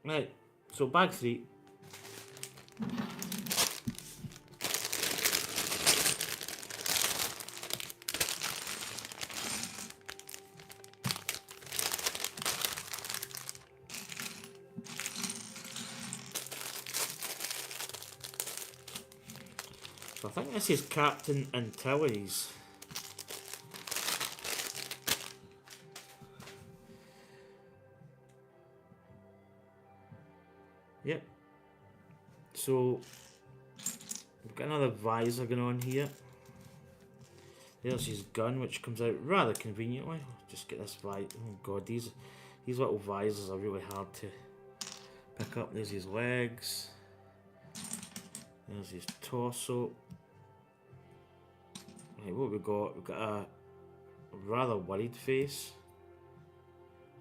Right, so bag 3. So I think this is Captain Antilles. Yep. So we've got another visor going on here. There's his gun, which comes out rather conveniently. Just get this visor. Oh god, these little visors are really hard to pick up. There's his legs. There's his torso. Right, what we got? We've got a rather worried face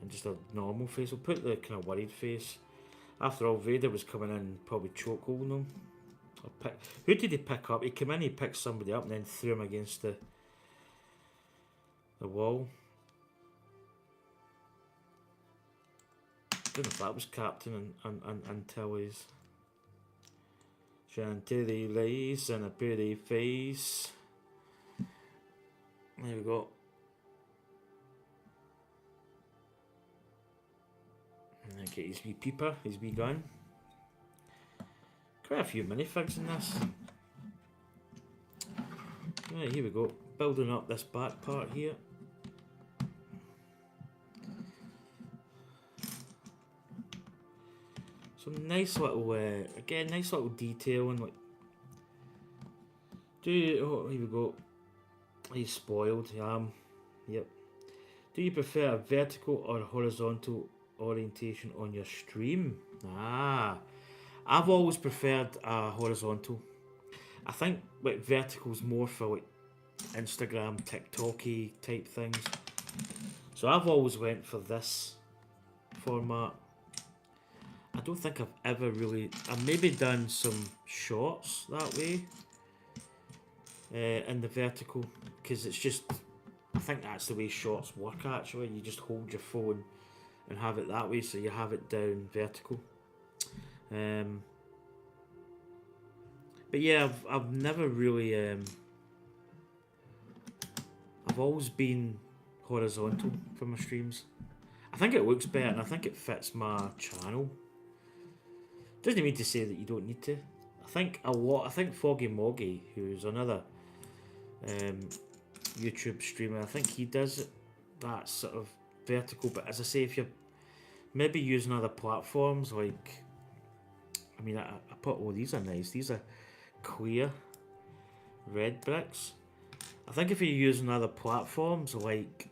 and just a normal face. We'll put the kind of worried face. After all, Vader was coming in, probably chokeholding him. Who did he pick up? He came in, he picked somebody up and then threw him against the wall. I don't know if that was Captain until he's Chantilly lace and a pretty face. There we go. And then get his wee peeper, his wee gun. Quite a few minifigs in this. Right, here we go. Building up this back part here. Some nice little, again, nice little detail and like. Oh, here we go. He's spoiled. Yep. Do you prefer a vertical or horizontal orientation on your stream? I've always preferred horizontal. I think like vertical's more for like Instagram, TikTok-y type things. So I've always went for this format. I don't think I've ever really... I've maybe done some shorts that way in the vertical, because it's just... I think that's the way shorts work actually. You just hold your phone and have it that way, so you have it down vertical. But yeah, I've never really... I've always been horizontal for my streams. I think it looks better and I think it fits my channel. Doesn't mean to say that you don't need to. I think Foggy Moggy, who's another YouTube streamer, I think he does that sort of vertical. But as I say, if you're maybe using other platforms, like, I mean, I put, oh, these are nice. These are clear red bricks. I think if you're using other platforms like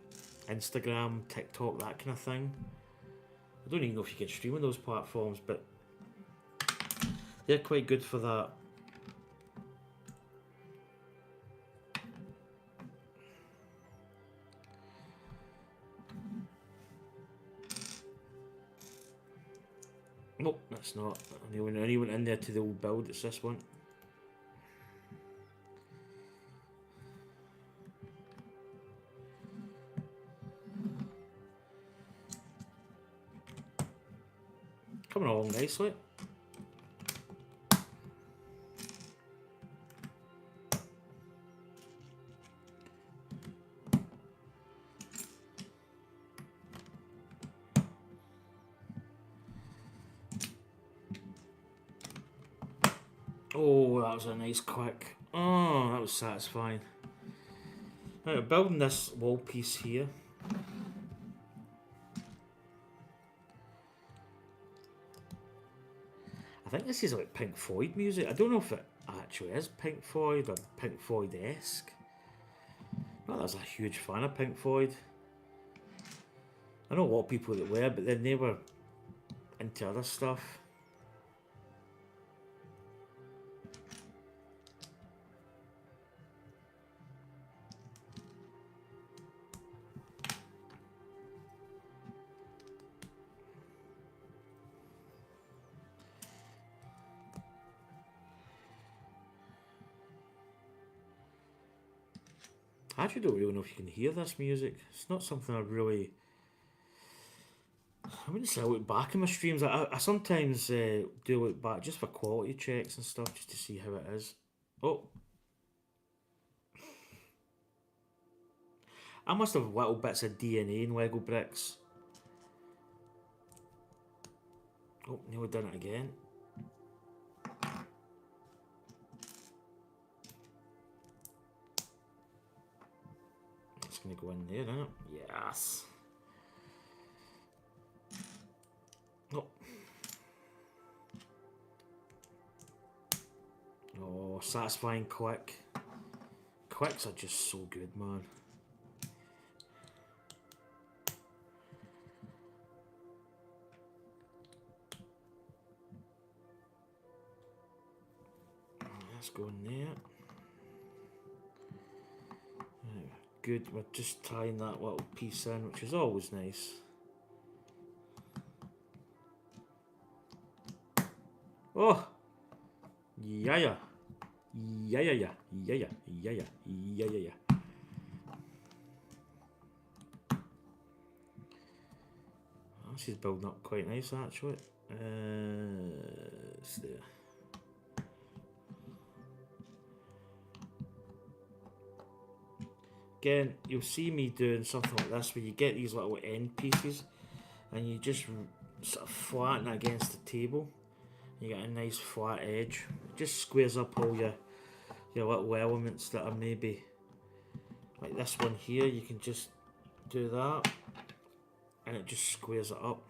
Instagram, TikTok, that kind of thing, I don't even know if you can stream on those platforms, but they're quite good for that. Nope, that's not. Anyone in there to the old build, it's this one. Coming along nicely. Oh, that was a nice quick. Oh, that was satisfying. Now, we're building this wall piece here. I think this is like Pink Floyd music. I don't know if it actually is Pink Floyd or Pink Floyd-esque. Not that I was a huge fan of Pink Floyd. I know a lot of people that were, but then they were into other stuff. I actually don't really know if you can hear this music. It's not something I really... I wouldn't say I look back in my streams. I sometimes do look back just for quality checks and stuff, just to see how it is. Oh. I must have little bits of DNA in Lego bricks. Oh, nearly done it again. It's going to go in there, isn't it? Yes. Oh. Oh, satisfying click. Clicks are just so good, man. Let's go in there. Right, good, we're just tying that little piece in, which is always nice. Oh! Yeah, yeah. Yeah, yeah, yeah. Yeah, yeah. Yeah, yeah. Yeah, yeah, yeah. This is building up quite nice, actually. It's there. Again, you'll see me doing something like this where you get these little end pieces and you just sort of flatten it against the table. You get a nice flat edge. It just squares up all your little elements that are maybe like this one here. You can just do that and it just squares it up.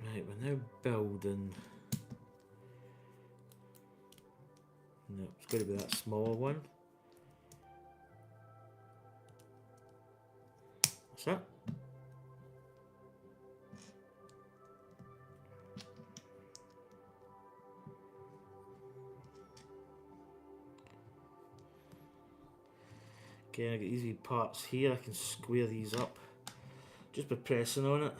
Right, we're now building. No, it's got to be that smaller one. That's it. Okay, I get these wee parts here. I can square these up just by pressing on it.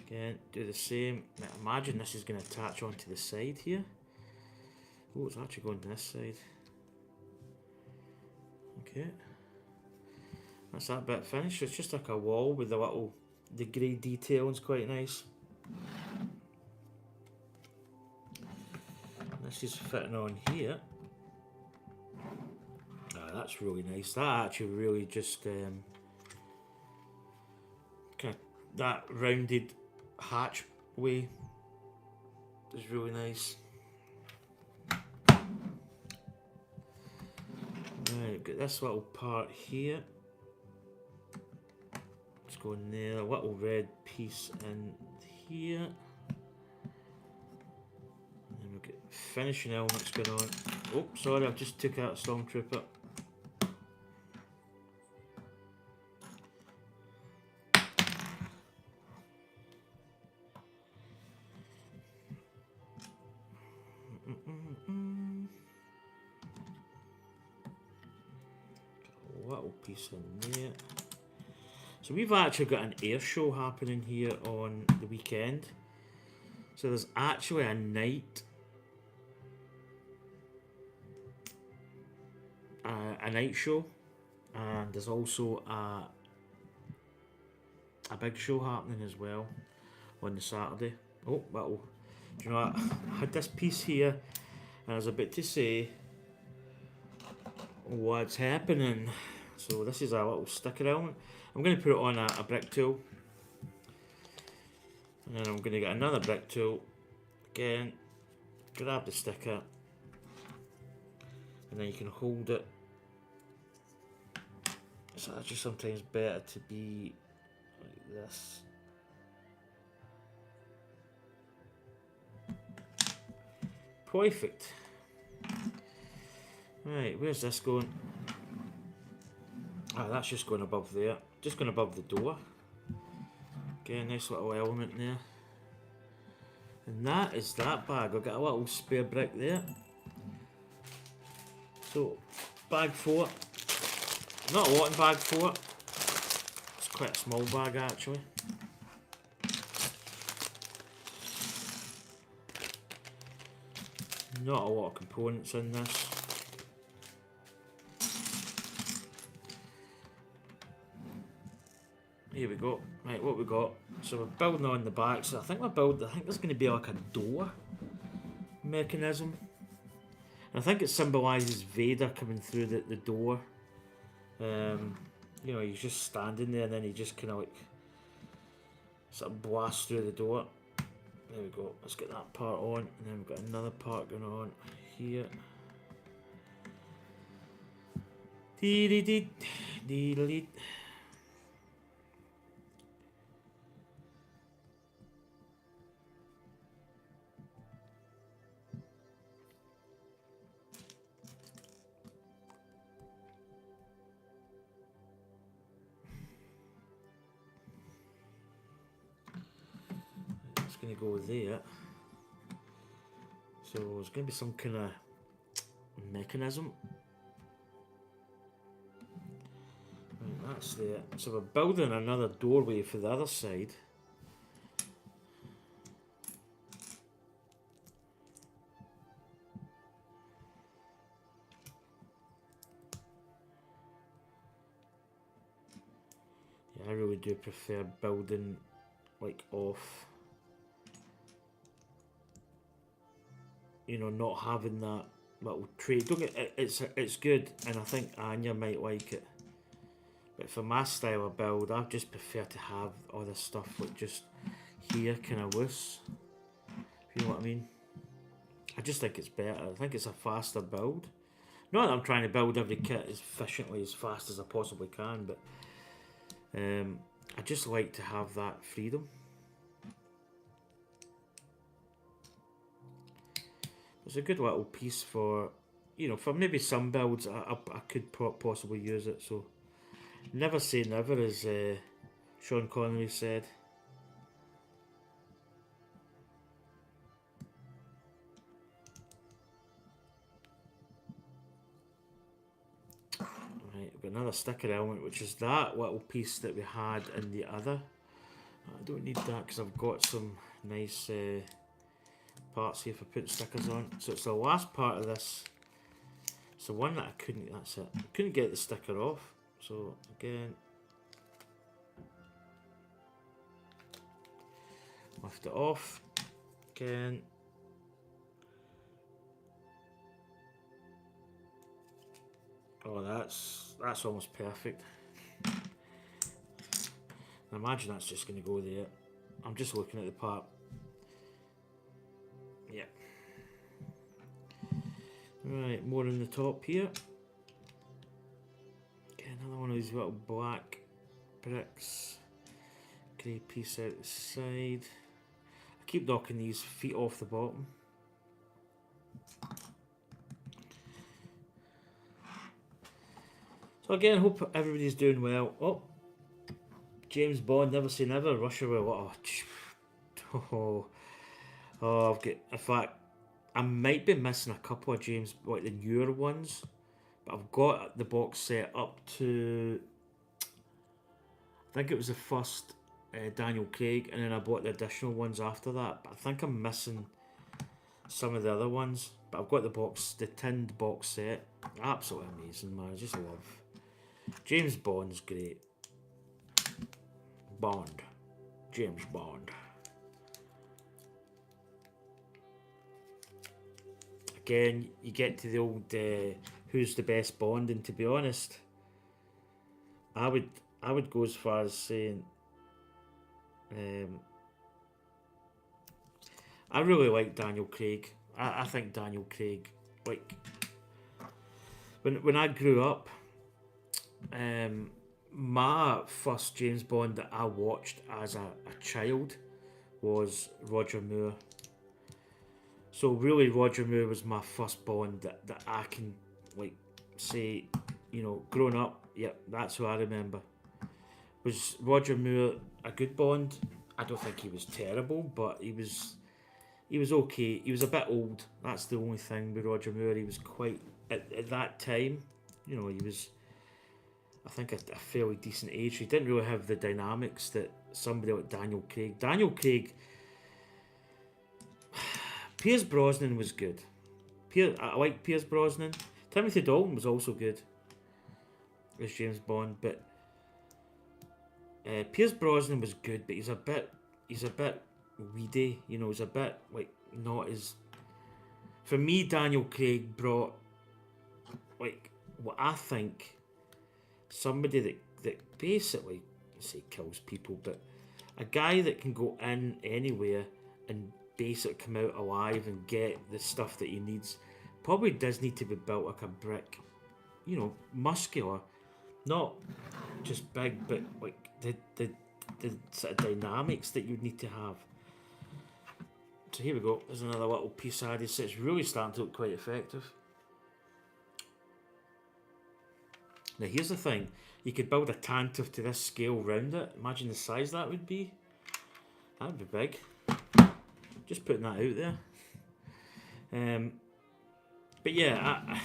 Again, do the same. Now imagine this is going to attach onto the side here. Oh, it's actually going to this side. Okay. That's that bit finished. It's just like a wall with the grey detail. It's quite nice. This is fitting on here. Ah, that's really nice. That actually really just kind of that rounded hatchway is really nice. Right, got this little part here. Let's go in there. A little red piece in here. And then we've got finishing elements going on. Oh, sorry, I've just took out a Stormtrooper. A little piece in there. So we've actually got an air show happening here on the weekend. So there's actually a night show, and there's also a big show happening as well on the Saturday. Oh, well, do you know what? I had this piece here and I was about to say what's happening. So this is a little sticker element. I'm going to put it on a brick tool, and then I'm going to get another brick tool again, grab the sticker, and then you can hold it. It's actually sometimes better to be like this. Perfect. Right, where's this going? Ah, that's just going above there. Just going above the door. Okay, nice little element there. And that is that bag. I've got a little spare brick there. So, bag 4. Not a lot in bag 4. It's quite a small bag actually. Not a lot of components in this. Here we go. Right, what we got? So we're building on the back. So I think there's going to be like a door mechanism. And I think it symbolises Vader coming through the door. You know, he's just standing there and then he just kind of like sort of blasts through the door. There we go. Let's get that part on, and then we've got another part going on here. Dee-dee-dee, dee-dee-dee. It's going to go there. So there's going to be some kind of mechanism. Right, that's there. So we're building another doorway for the other side. Yeah, I really do prefer building like off. You know, not having that little tray. Don't get it, it's good, and I think Anya might like it. But for my style of build, I just prefer to have all this stuff like just here, kind of loose. If you know what I mean. I just think it's better. I think it's a faster build. Not that I'm trying to build every kit as efficiently as fast as I possibly can, but I just like to have that freedom. It's a good little piece for, you know, for maybe some builds I could possibly use it. So never say never, as Sean Connery said. Right, we've got another sticker element, which is that little piece that we had in the other. I don't need that because I've got some nice parts here for putting stickers on. So it's the last part of this. It's the one that I couldn't, that's it. I couldn't get the sticker off. So again, lift it off. Again. Oh, that's almost perfect. I imagine that's just going to go there. I'm just looking at the part. Yeah. Right, more in the top here. Okay, another one of these little black bricks. Grey piece out the side. I keep knocking these feet off the bottom. So again, hope everybody's doing well. Oh, James Bond, never say never. Russia will. Oh, I've got. In fact, I might be missing a couple of James, like the newer ones, but I've got the box set up to. I think it was the first Daniel Craig, and then I bought the additional ones after that. But I think I'm missing some of the other ones. But I've got the tinned box set. Absolutely amazing, man. I just love. James Bond's great. Bond. James Bond. Again, you get to the old who's the best Bond, and to be honest, I would go as far as saying I really like Daniel Craig. I think Daniel Craig, like when I grew up, my first James Bond that I watched as a child was Roger Moore. So really, Roger Moore was my first Bond that I can like say, you know, growing up. Yep, that's who I remember. Was Roger Moore a good Bond? I don't think he was terrible, but he was okay. He was a bit old. That's the only thing with Roger Moore. He was quite at that time. You know, he was. I think a fairly decent age. He didn't really have the dynamics that somebody like Daniel Craig. Daniel Craig. Pierce Brosnan was good. I like Pierce Brosnan. Timothy Dalton was also good as James Bond, but Pierce Brosnan was good, but he's a bit weedy. You know, he's a bit like not as. For me, Daniel Craig brought like what I think somebody that basically say kills people, but a guy that can go in anywhere and basically come out alive and get the stuff that he needs probably does need to be built like a brick. you know, muscular, not just big, but like the sort of dynamics that you'd need to have. So here we go. There's another little piece added. So it's really starting to look quite effective. Now here's the thing. You could build a Tantive to this scale round it. Imagine the size that would be. That would be big. Just putting that out there. But yeah,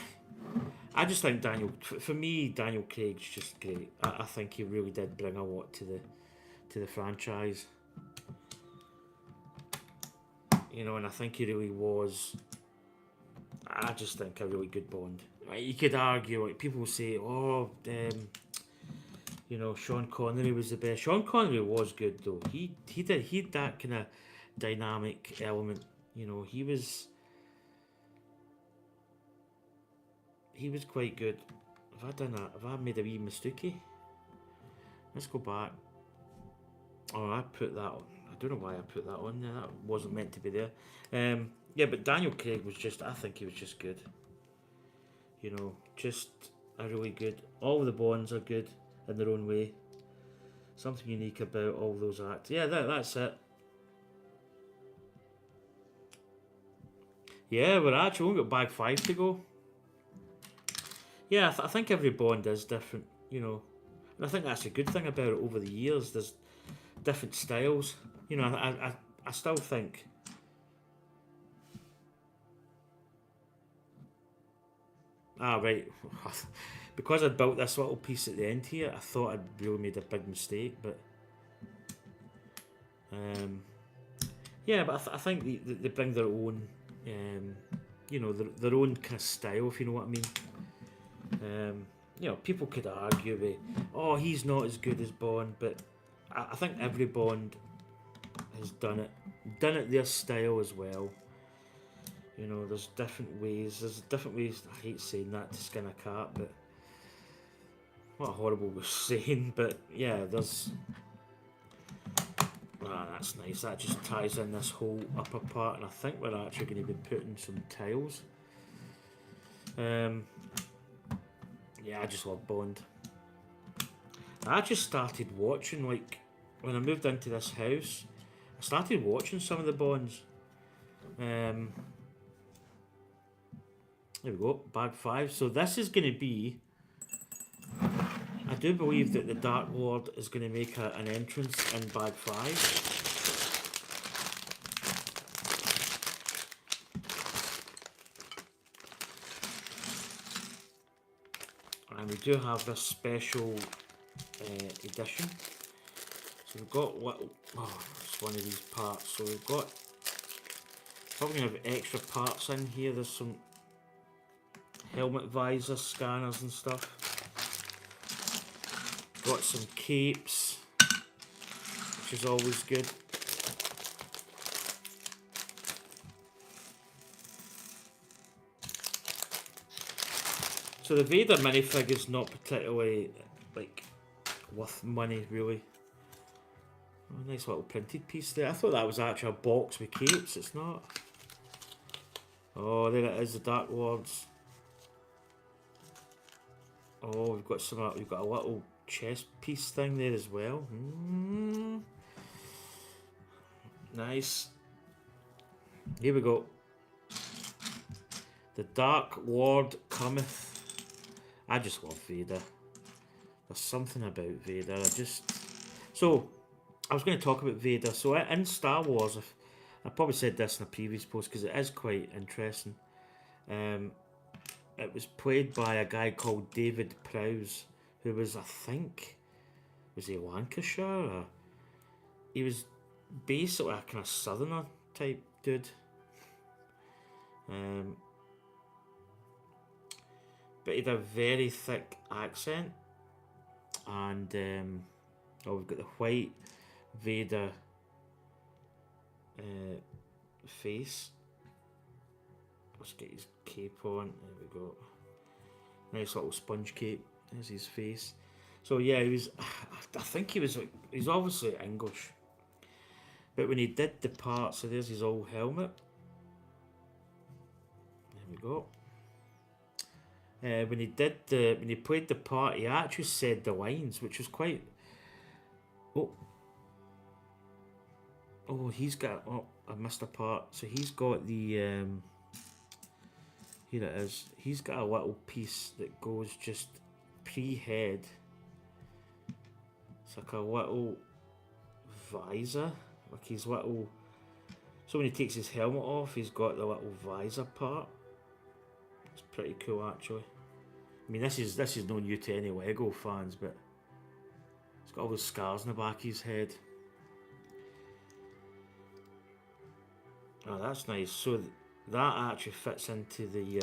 I just think for me, Daniel Craig's just great. I think he really did bring a lot to the franchise. You know, and I think he really was. I just think a really good Bond. Like, you could argue, like people say, oh, you know, Sean Connery was the best. Sean Connery was good though. He had that kind of dynamic element. You know, he was quite good. Have I done that? Have I made a wee mistake? Let's go back. Oh, I put that on. I don't know why I put that on there. That wasn't meant to be there. Yeah, but Daniel Craig was just, I think he was just good. You know, just a really good. All the Bonds are good in their own way. Something unique about all those acts. Yeah, that's it. Yeah, we're actually only got bag 5 to go. Yeah, I think every Bond is different, you know. And I think that's a good thing about it over the years. There's different styles. You know, I still think... Ah, right. Because I'd built this little piece at the end here, I thought I'd really made a big mistake, but... yeah, but I think they bring their own, you know, their own kind of style, if you know what I mean. You know, people could argue with, oh, he's not as good as Bond, but I think every Bond has done it their style as well. You know, there's different ways. I hate saying that to skin a cat, but what a horrible saying. But yeah, there's. Ah, that's nice. That just ties in this whole upper part, and I think we're actually going to be putting some tiles. Yeah, I just love Bond. I just started watching, like, when I moved into this house, I started watching some of the Bonds. There we go, bag 5. So this is going to be... I do believe that the Dark Lord is going to make an entrance in bag 5. And we do have this special edition. So we've got it's one of these parts. So we've got... Probably going to have extra parts in here. There's some helmet visor scanners and stuff. Got some capes, which is always good. So the Vader minifig is not particularly like worth money, really. Oh, nice little printed piece there. I thought that was actually a box with capes. It's not. Oh, there it is, the Dark Lords. Oh, we've got some. We've got a little chest piece thing there as well. Nice. Here we go. The Dark Lord cometh. I just love Vader. There's something about Vader. So, I was going to talk about Vader. So, in Star Wars, I probably said this in a previous post because it is quite interesting. It was played by a guy called David Prowse, who was, I think, was he Lancashire? Or he was basically a kind of southerner type dude. But he had a very thick accent. And we've got the white Vader face. Let's get his cape on. There we go. Nice little sponge cape. There's his face. So yeah, he was. I think he was. He's obviously English. But when he did the part, so there's his old helmet. There we go. when he played the part, he actually said the lines, which was quite. Oh, oh, he's got. Oh, I missed a part. So he's got the. Here it is. He's got a little piece that goes just pre-head. It's like a little visor, like his little. So when he takes his helmet off, he's got the little visor part. It's pretty cool, actually. I mean, this is no new to any Lego fans, but he's got all those scars in the back of his head. Oh, that's nice. So that actually fits into the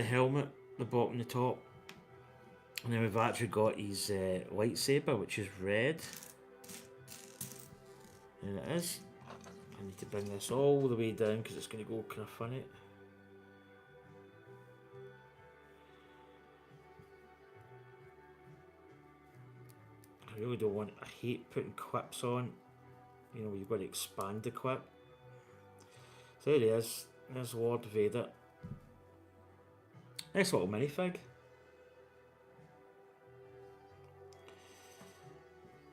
helmet, the bottom and the top. And then we've actually got his lightsaber, which is red. And it is. I need to bring this all the way down because it's going to go kind of funny. I really don't want. I hate putting clips on. You know, you've got to expand the clip. So there he is. There's Lord Vader. Nice little minifig.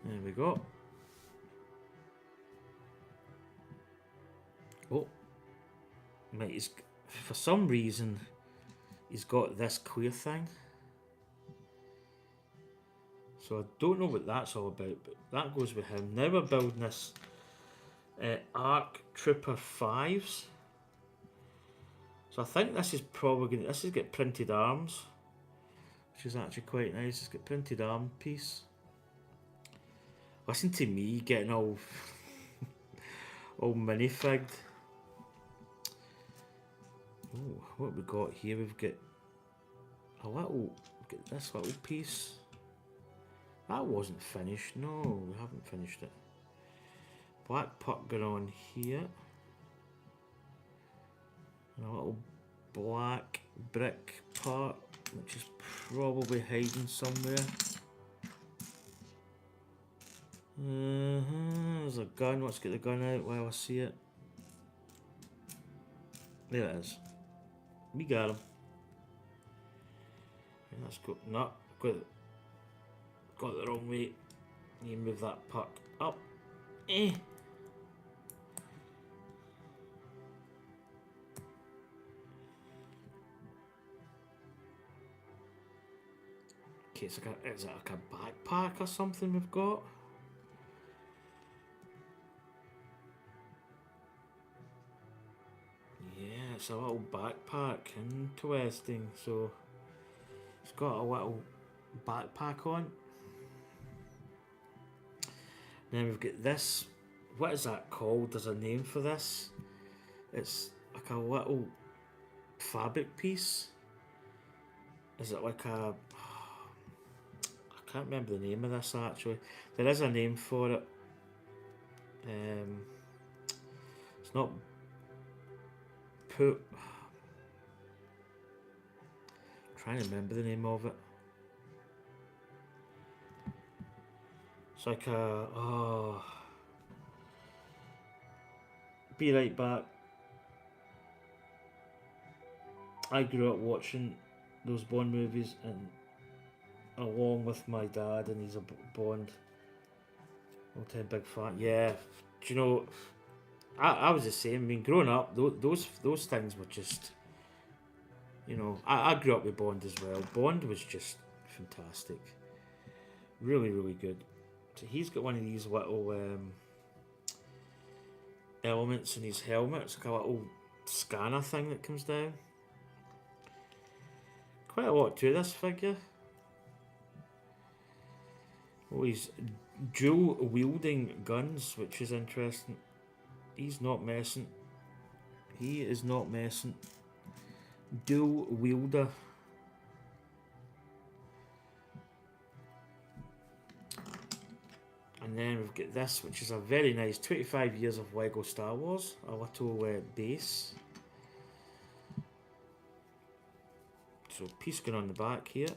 There we go. Oh, mate, he's, for some reason, he's got this clear thing. So I don't know what that's all about, but that goes with him. Now we're building this Arc Trooper 5s. So I think this is probably going to, this has got printed arms, which is actually quite nice. It's got printed arm piece. Listen to me getting all all minifigged. Oh, what have we got here? We've got a little, get this little piece. That wasn't finished. No, we haven't finished it. Black puck going on here. And a little black brick part, which is probably hiding somewhere. There's a gun. Let's get the gun out while I see it. There it is. We got him. Okay, let's go. No, got it the wrong way. You move that puck up. Eh. Okay, it's like is it like a backpack or something we've got? Yeah, it's a little backpack. Interesting. So it's got a little backpack on. Then we've got this. What is that called? There's a name for this. It's like a little fabric piece. Is it like a... I can't remember the name of this actually. There is a name for it. It's not... I'm trying to remember the name of it. It's like a... Oh... Be right back. I grew up watching those Bond movies, and along with my dad, and he's a Bond all-time big fan. Yeah, do you know? I was the same. I mean, growing up, those things were just, you know. I grew up with Bond as well. Bond was just fantastic, really really good. So he's got one of these little elements in his helmet. It's like a little scanner thing that comes down. Quite a lot to this figure. Oh, he's dual wielding guns, which is interesting. He's not messing. He is not messing. Dual wielder. And then we've got this, which is a very nice 25 years of Lego Star Wars. A little base. So piece going on the back here.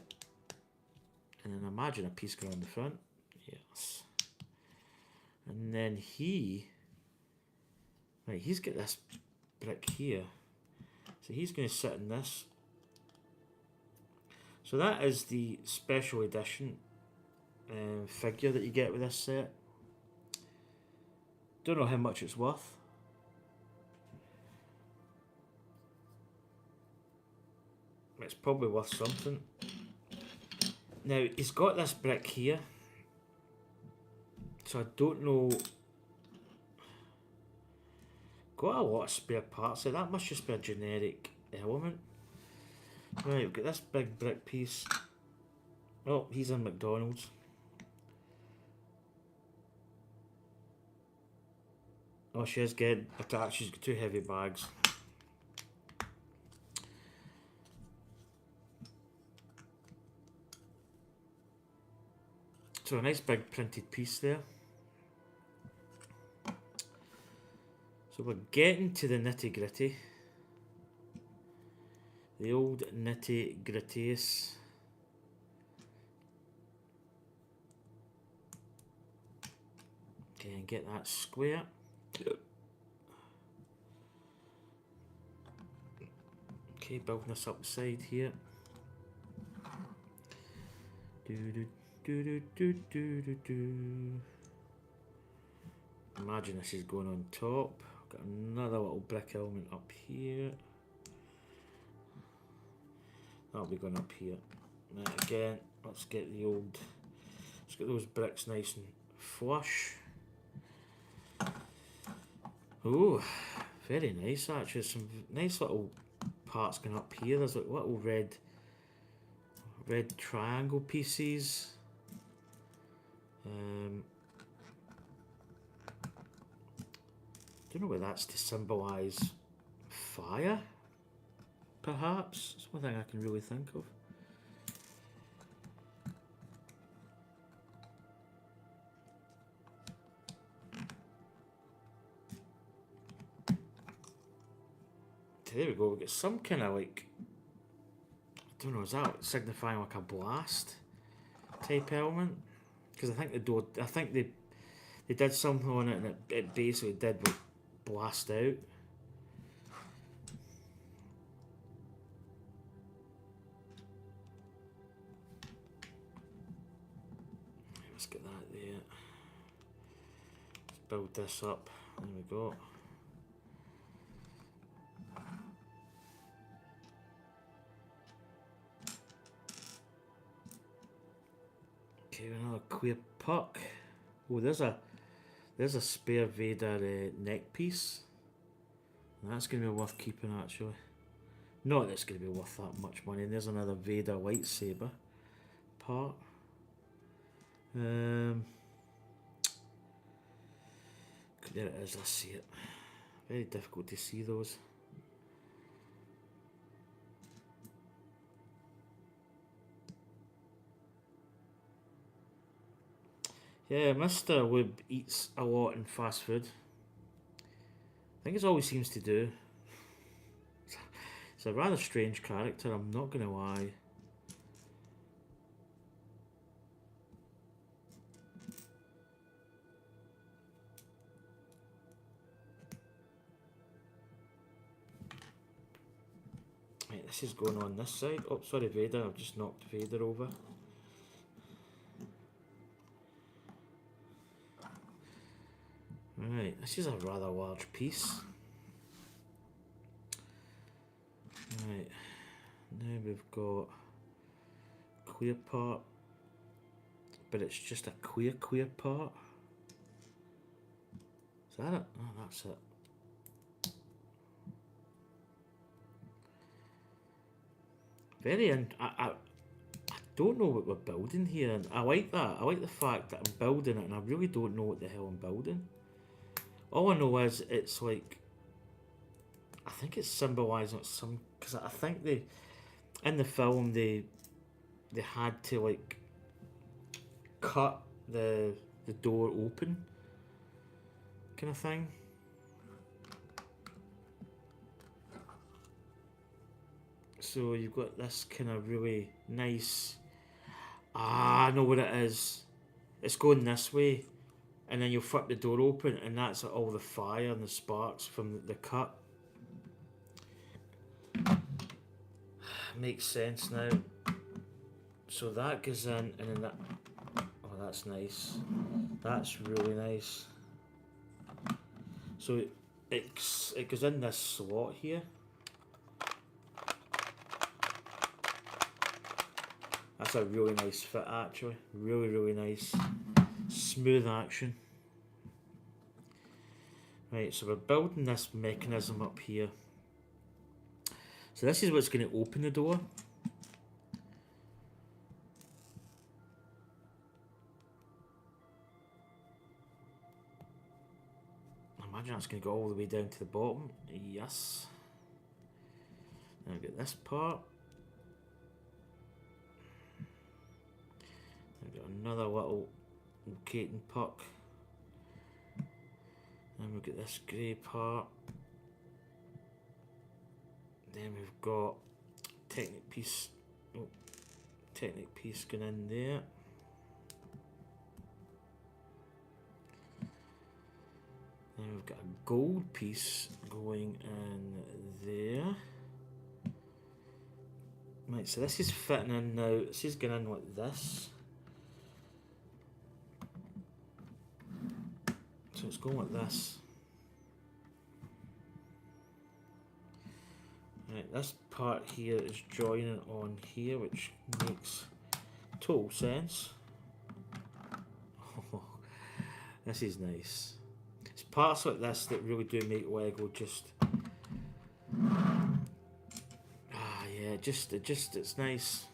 And then imagine a piece going on the front. Yes. And then right, he's got this brick here. So he's going to sit in this. So that is the special edition figure that you get with this set. Don't know how much it's worth. It's probably worth something. Now, he's got this brick here. So I don't know. Got a lot of spare parts there. That must just be a generic element. Right, we've got this big brick piece. Oh, he's in McDonald's. Oh, she is getting attacked. She's got 2 heavy bags. So a nice big printed piece there. So we're getting to the nitty gritty. The old nitty gritties. Okay, and get that square. Okay, building this up the side here. Imagine this is going on top. Got another little brick element up here. That'll be going up here. Right, again, let's get those bricks nice and flush. Oh, very nice actually. Some nice little parts going up here. There's like little red triangle pieces. Don't know whether that's to symbolise fire, perhaps. It's one thing I can really think of. There we go, we get some kind of like, I don't know, is that signifying like a blast type element? Because I think they did something on it and it basically did like blast out. Let's get that there. Let's build this up. There we go. Okay, another clear puck. Oh, there's a spare Vader neck piece. That's going to be worth keeping actually. Not that it's going to be worth that much money. And there's another Vader lightsaber part. There it is, I see it. Very difficult to see those. Yeah, Mr. Woob eats a lot in fast food. I think it always seems to do. It's a rather strange character, I'm not going to lie. Right, this is going on this side. Oh, sorry Vader, I've just knocked Vader over. Right, this is a rather large piece. Right, now we've got clear part, but it's just a clear part. Is that it? Oh, that's it. I don't know what we're building here, and I like that. I like the fact that I'm building it and I really don't know what the hell I'm building. All I know is it's like, I think it's symbolising some, because I think in the film they had to like cut the door open kind of thing. So you've got this kind of really nice, I know what it is. It's going this way, and then you'll flip the door open, and that's all the fire and the sparks from the cut. makes sense now. So that goes in, and then that. Oh, that's nice. That's really nice. So it goes in this slot here. That's a really nice fit, actually. Really, really nice. Smooth action. Right, so we're building this mechanism up here. So this is what's going to open the door. I imagine that's going to go all the way down to the bottom. Yes. Then I've got this part. I've got another little locating puck. Then we've got this grey part. Then we've got Technic piece. Oh, Technic piece going in there. Then we've got a gold piece going in there. Right, so this is fitting in now. This is going in like this. So it's going like this. Right, this part here is joining on here, which makes total sense. Oh, this is nice. It's parts like this that really do make Lego just... yeah, it's nice.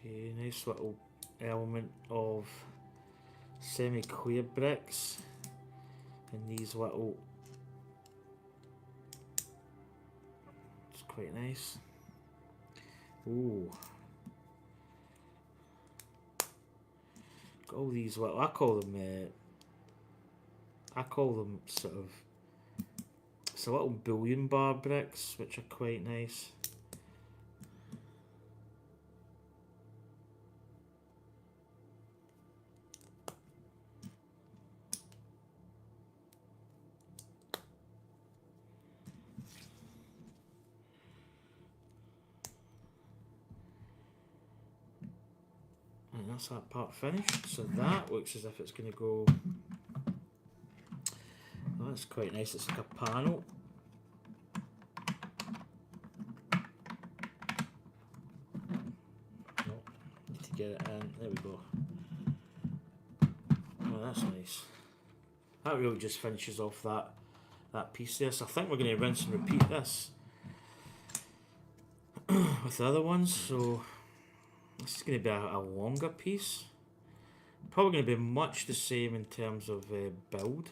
Okay, nice little element of semi-clear bricks and these little... It's quite nice. Ooh. Got all these little... I call them sort of... It's a little bullion bar bricks, which are quite nice. And that's that part finished. So that looks as if it's going to go... Oh, that's quite nice. It's like a panel. No, need to get it in. There we go. Oh, that's nice. That really just finishes off that piece there. So I think we're going to rinse and repeat this with the other ones. So this is going to be a longer piece. Probably going to be much the same in terms of build.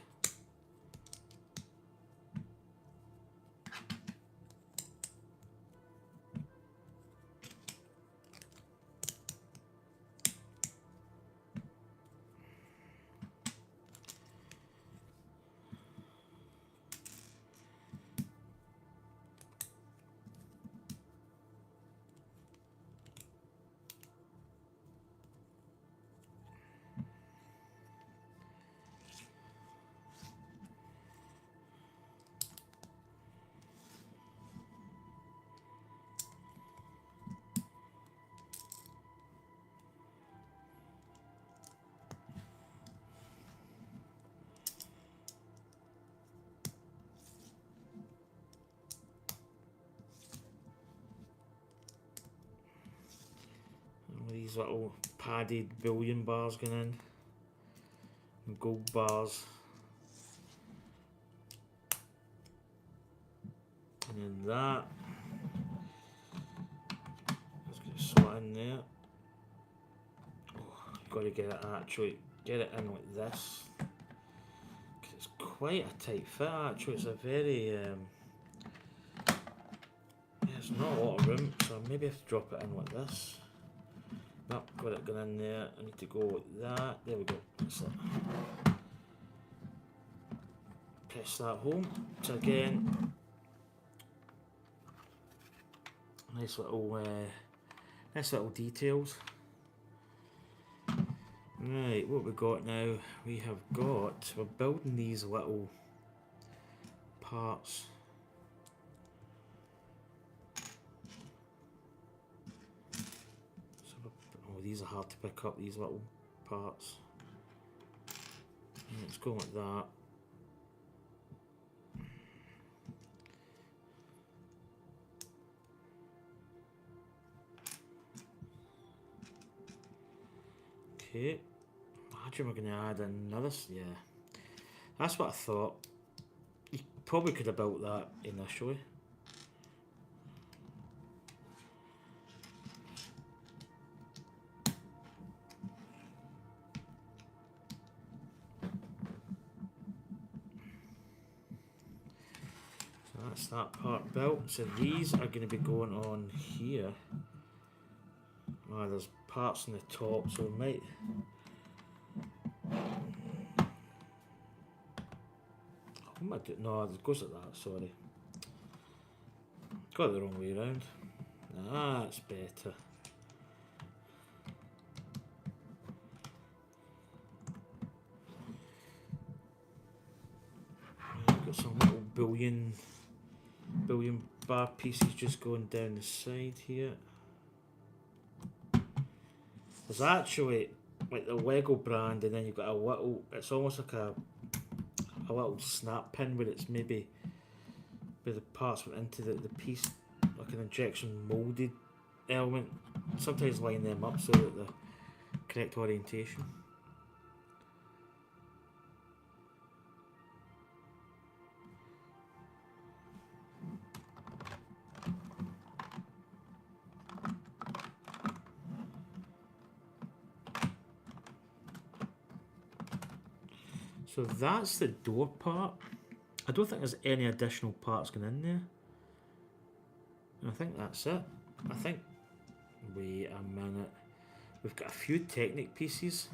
These little padded bullion bars going in, and gold bars, and then that. Let's get a slot in there. Oh, you've got to get it in like this. It's quite a tight fit actually. It's a very there's not a lot of room, so maybe I have to drop it in like this. Nope, got it going in there. I need to go like that. There we go. That's it. Press that home. So again, nice little details. Right, what we got now? We have got, we're building these little parts. So, oh, these are hard to pick up, these little parts. Let's go like that. Okay. Imagine we're going to add another, yeah. That's what I thought. You probably could have built that initially. So that's that part built. So these are going to be going on here. Oh, there's parts on the top, so we might... No, it goes like that, sorry. Got it the wrong way around. That's better. Got some little bullion bar pieces just going down the side here. There's actually like the Lego brand, and then you've got a little, it's almost like a little snap pin where it's maybe where the parts went into the piece, like an injection moulded element. Sometimes line them up so that the correct orientation. So that's the door part. I don't think there's any additional parts going in there. And I think that's it. I think, wait a minute. We've got a few Technic pieces.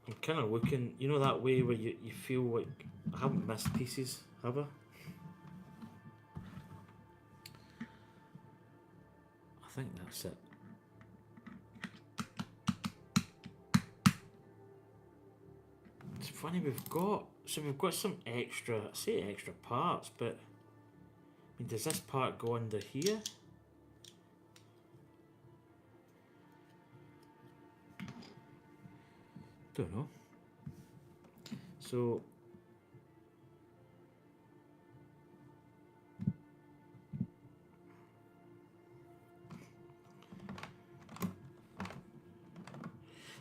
I'm kind of looking, you know that way where you feel like I haven't missed pieces, have I? I think that's it. It's funny, we've got some extra, I say extra parts, but I mean, does this part go under here? Don't know. So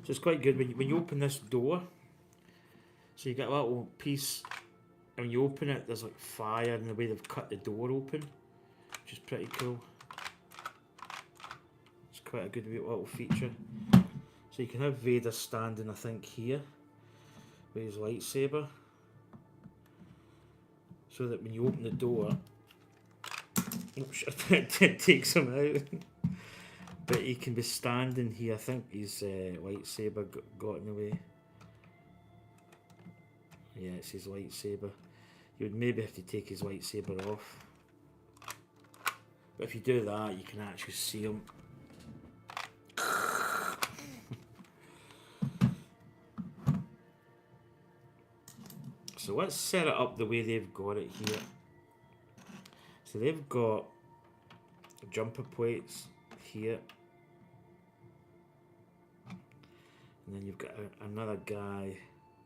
it's quite good when you open this door. So you get a little piece, and when you open it, there's like fire in the way they've cut the door open, which is pretty cool. It's quite a good little feature. So you can have Vader standing, I think, here with his lightsaber, so that when you open the door, it takes him out. But he can be standing here. I think his lightsaber got in the way. Yeah, it's his lightsaber. You would maybe have to take his lightsaber off. But if you do that, you can actually see him. So let's set it up the way they've got it here. So they've got jumper plates here. And then you've got another guy.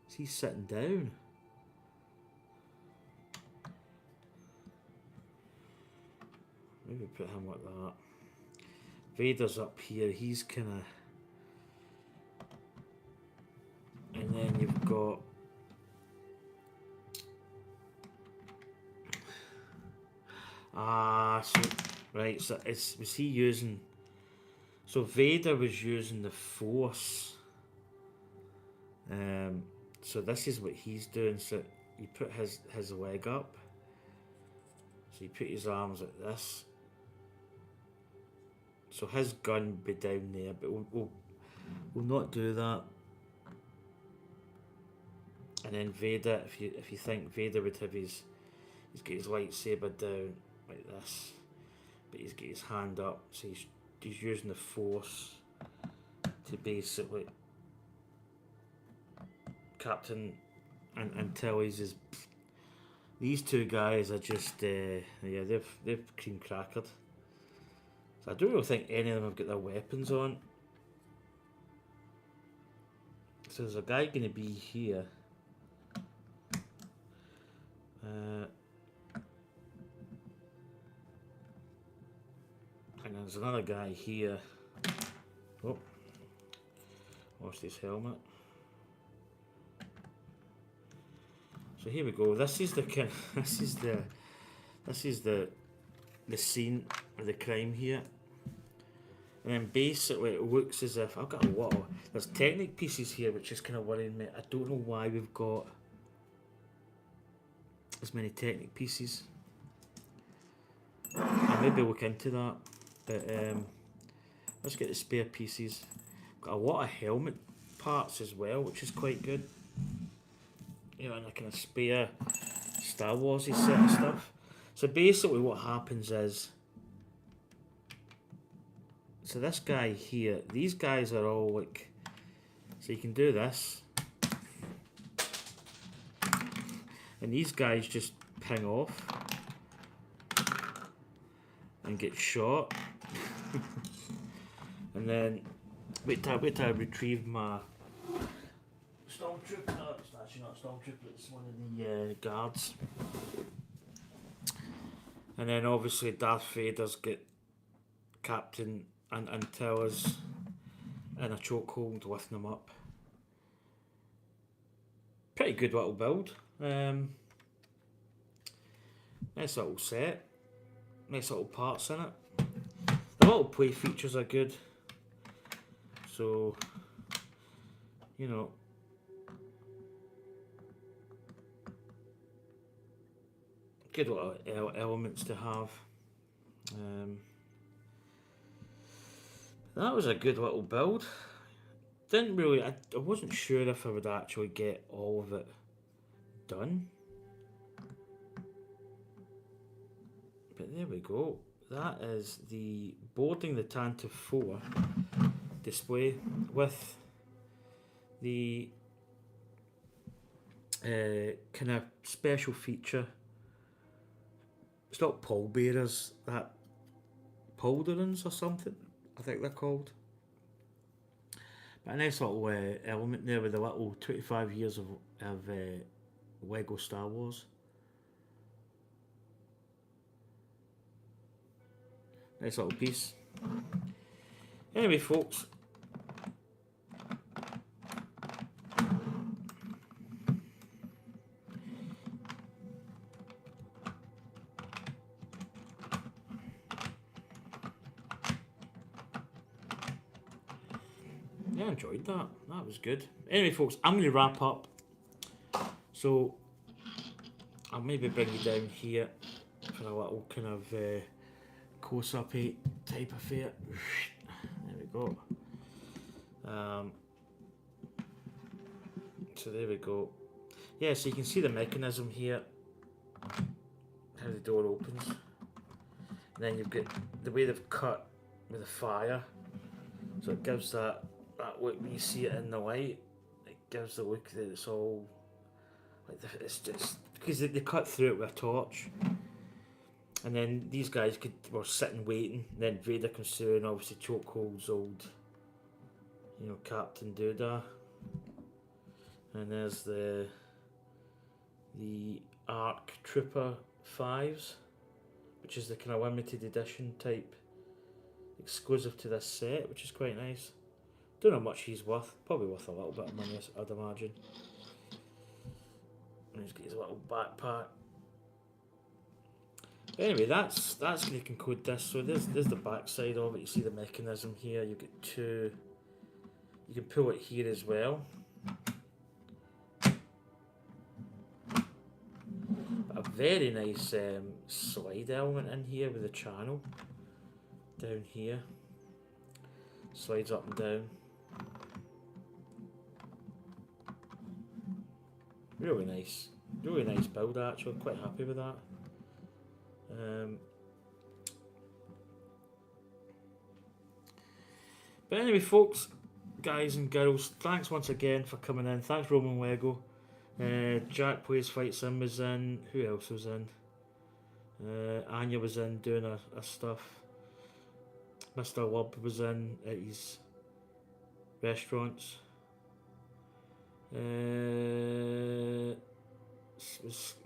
Is he sitting down? Maybe put him like that. Vader's up here. He's kind of... And then you've got... So... Right, so was he using... So Vader was using the Force. So this is what he's doing. So you put his leg up. So you put his arms like this. So his gun would be down there, but we'll not do that. And then Vader, if you think Vader would have he's got his lightsaber down like this, but he's got his hand up, so he's using the Force to basically Captain and is these two guys are just yeah, they've cream crackered. So I don't really think any of them have got their weapons on. So there's a guy going to be here. And there's another guy here. Oh, lost his helmet. So here we go. This is the the scene of the crime here. And then basically it looks as if I've got a lot of there's Technic pieces here, which is kind of worrying me. I don't know why we've got as many Technic pieces. I'll maybe look into that. But let's get the spare pieces. Got a lot of helmet parts as well, which is quite good. You know, and a kind of spare Star Wars-y set of stuff. So basically what happens is, so this guy here, these guys are all like, so you can do this. And these guys just ping off and get shot. And then, wait till I retrieve my Stormtrooper. No, it's actually not Stormtrooper, it's one of the guards. And then obviously Darth Vader's got Captain and Antilles in a chokehold, lifting them up. Pretty good little build. Nice little set. Nice little parts in it. The little play features are good. So, you know, good little elements to have. That was a good little build. Didn't really, I wasn't sure if I would actually get all of it done. But there we go. That is the boarding the Tantive 4 display with the kind of special feature. It's not pallbearers, that Polderons or something, I think they're called. But a nice little element there with the little 25 years of Lego Star Wars. Nice little piece. Anyway, folks. Yeah, I enjoyed that. That was good. Anyway, folks, I'm going to wrap up. So, I'll maybe bring you down here for a little kind of close-up type affair. There we go. So there we go. Yeah, so you can see the mechanism here, how the door opens. And then you've got the way they've cut with the fire, so it gives that look when you see it in the light. It gives the look that it's all like it's just because they cut through it with a torch. And then these guys were sitting waiting. And then Vader comes through and obviously chokeholds old, you know, Captain Doodah. And there's the ARC Trooper 5s, which is the kind of limited edition type, exclusive to this set, which is quite nice. Don't know how much he's worth. Probably worth a little bit of money, I'd imagine. And he's got his little backpack. Anyway, that's going to conclude this. So there's the back side of it. You see the mechanism here. You get two. You can pull it here as well. A very nice slide element in here with a channel down here. Slides up and down. Really nice build actually. Quite happy with that. But anyway, folks, guys and girls, thanks once again for coming in. Thanks, Roman Lego. Jack Plays Fight Sim was in. Who else was in? Anya was in doing her stuff. Mr. Lub was in at his restaurants.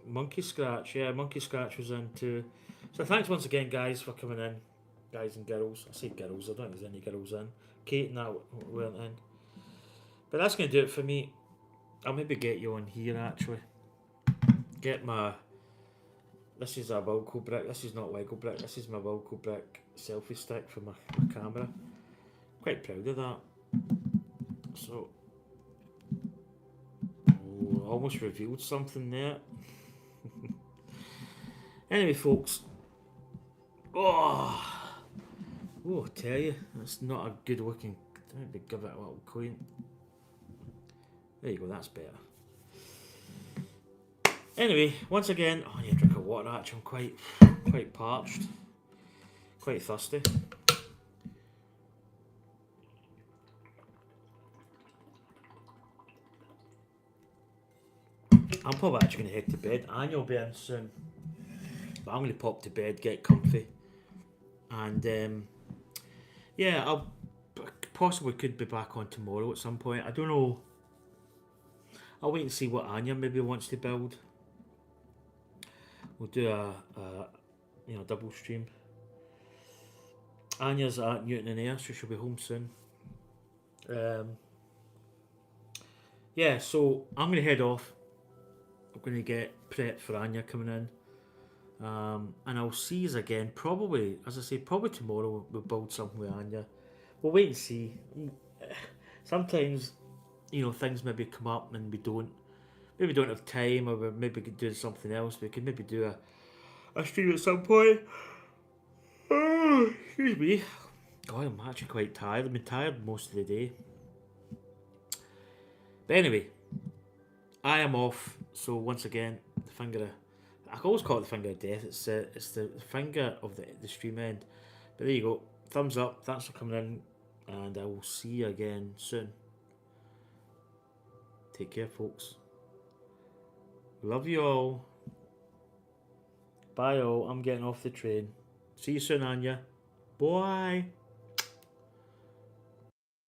Monkey Scratch, yeah, Monkey Scratch was in too. So thanks once again, guys, for coming in, guys and girls. I say girls, I don't think there's any girls in. Kate and that weren't in. But that's going to do it for me. I'll maybe get you on here actually. Get my. This is a Wilco brick. This is not Lego brick. This is my Wilco brick selfie stick for my camera. Quite proud of that. So. Oh, almost revealed something there. Anyway, folks. Oh, I tell you, that's not a good looking. I need to give it a little clean. There you go, that's better. Anyway, once again, I need a drink of water actually. I'm quite parched, quite thirsty. I'm probably actually going to head to bed. Anya will be in soon. But I'm going to pop to bed, get comfy. And yeah, I'll possibly could be back on tomorrow at some point. I don't know. I'll wait and see what Anya maybe wants to build. We'll do a double stream. Anya's at Newton and Ayr, so she'll be home soon. Yeah, so I'm going to head off. I'm going to get prepped for Anya coming in. And I'll see you again, probably, as I say, probably tomorrow we'll build something with Anya. We'll wait and see. Sometimes, things maybe come up and maybe we don't have time, or we're maybe doing something else. We could maybe do a stream at some point. Oh, excuse me. God, I'm actually quite tired. I've been tired most of the day. But anyway, I am off. So once again, the finger of, I always call it the finger of death. It's the finger of the stream end. But there you go. Thumbs up. Thanks for coming in, and I will see you again soon. Take care, folks. Love you all. Bye all. I'm getting off the train. See you soon, Anya. Bye.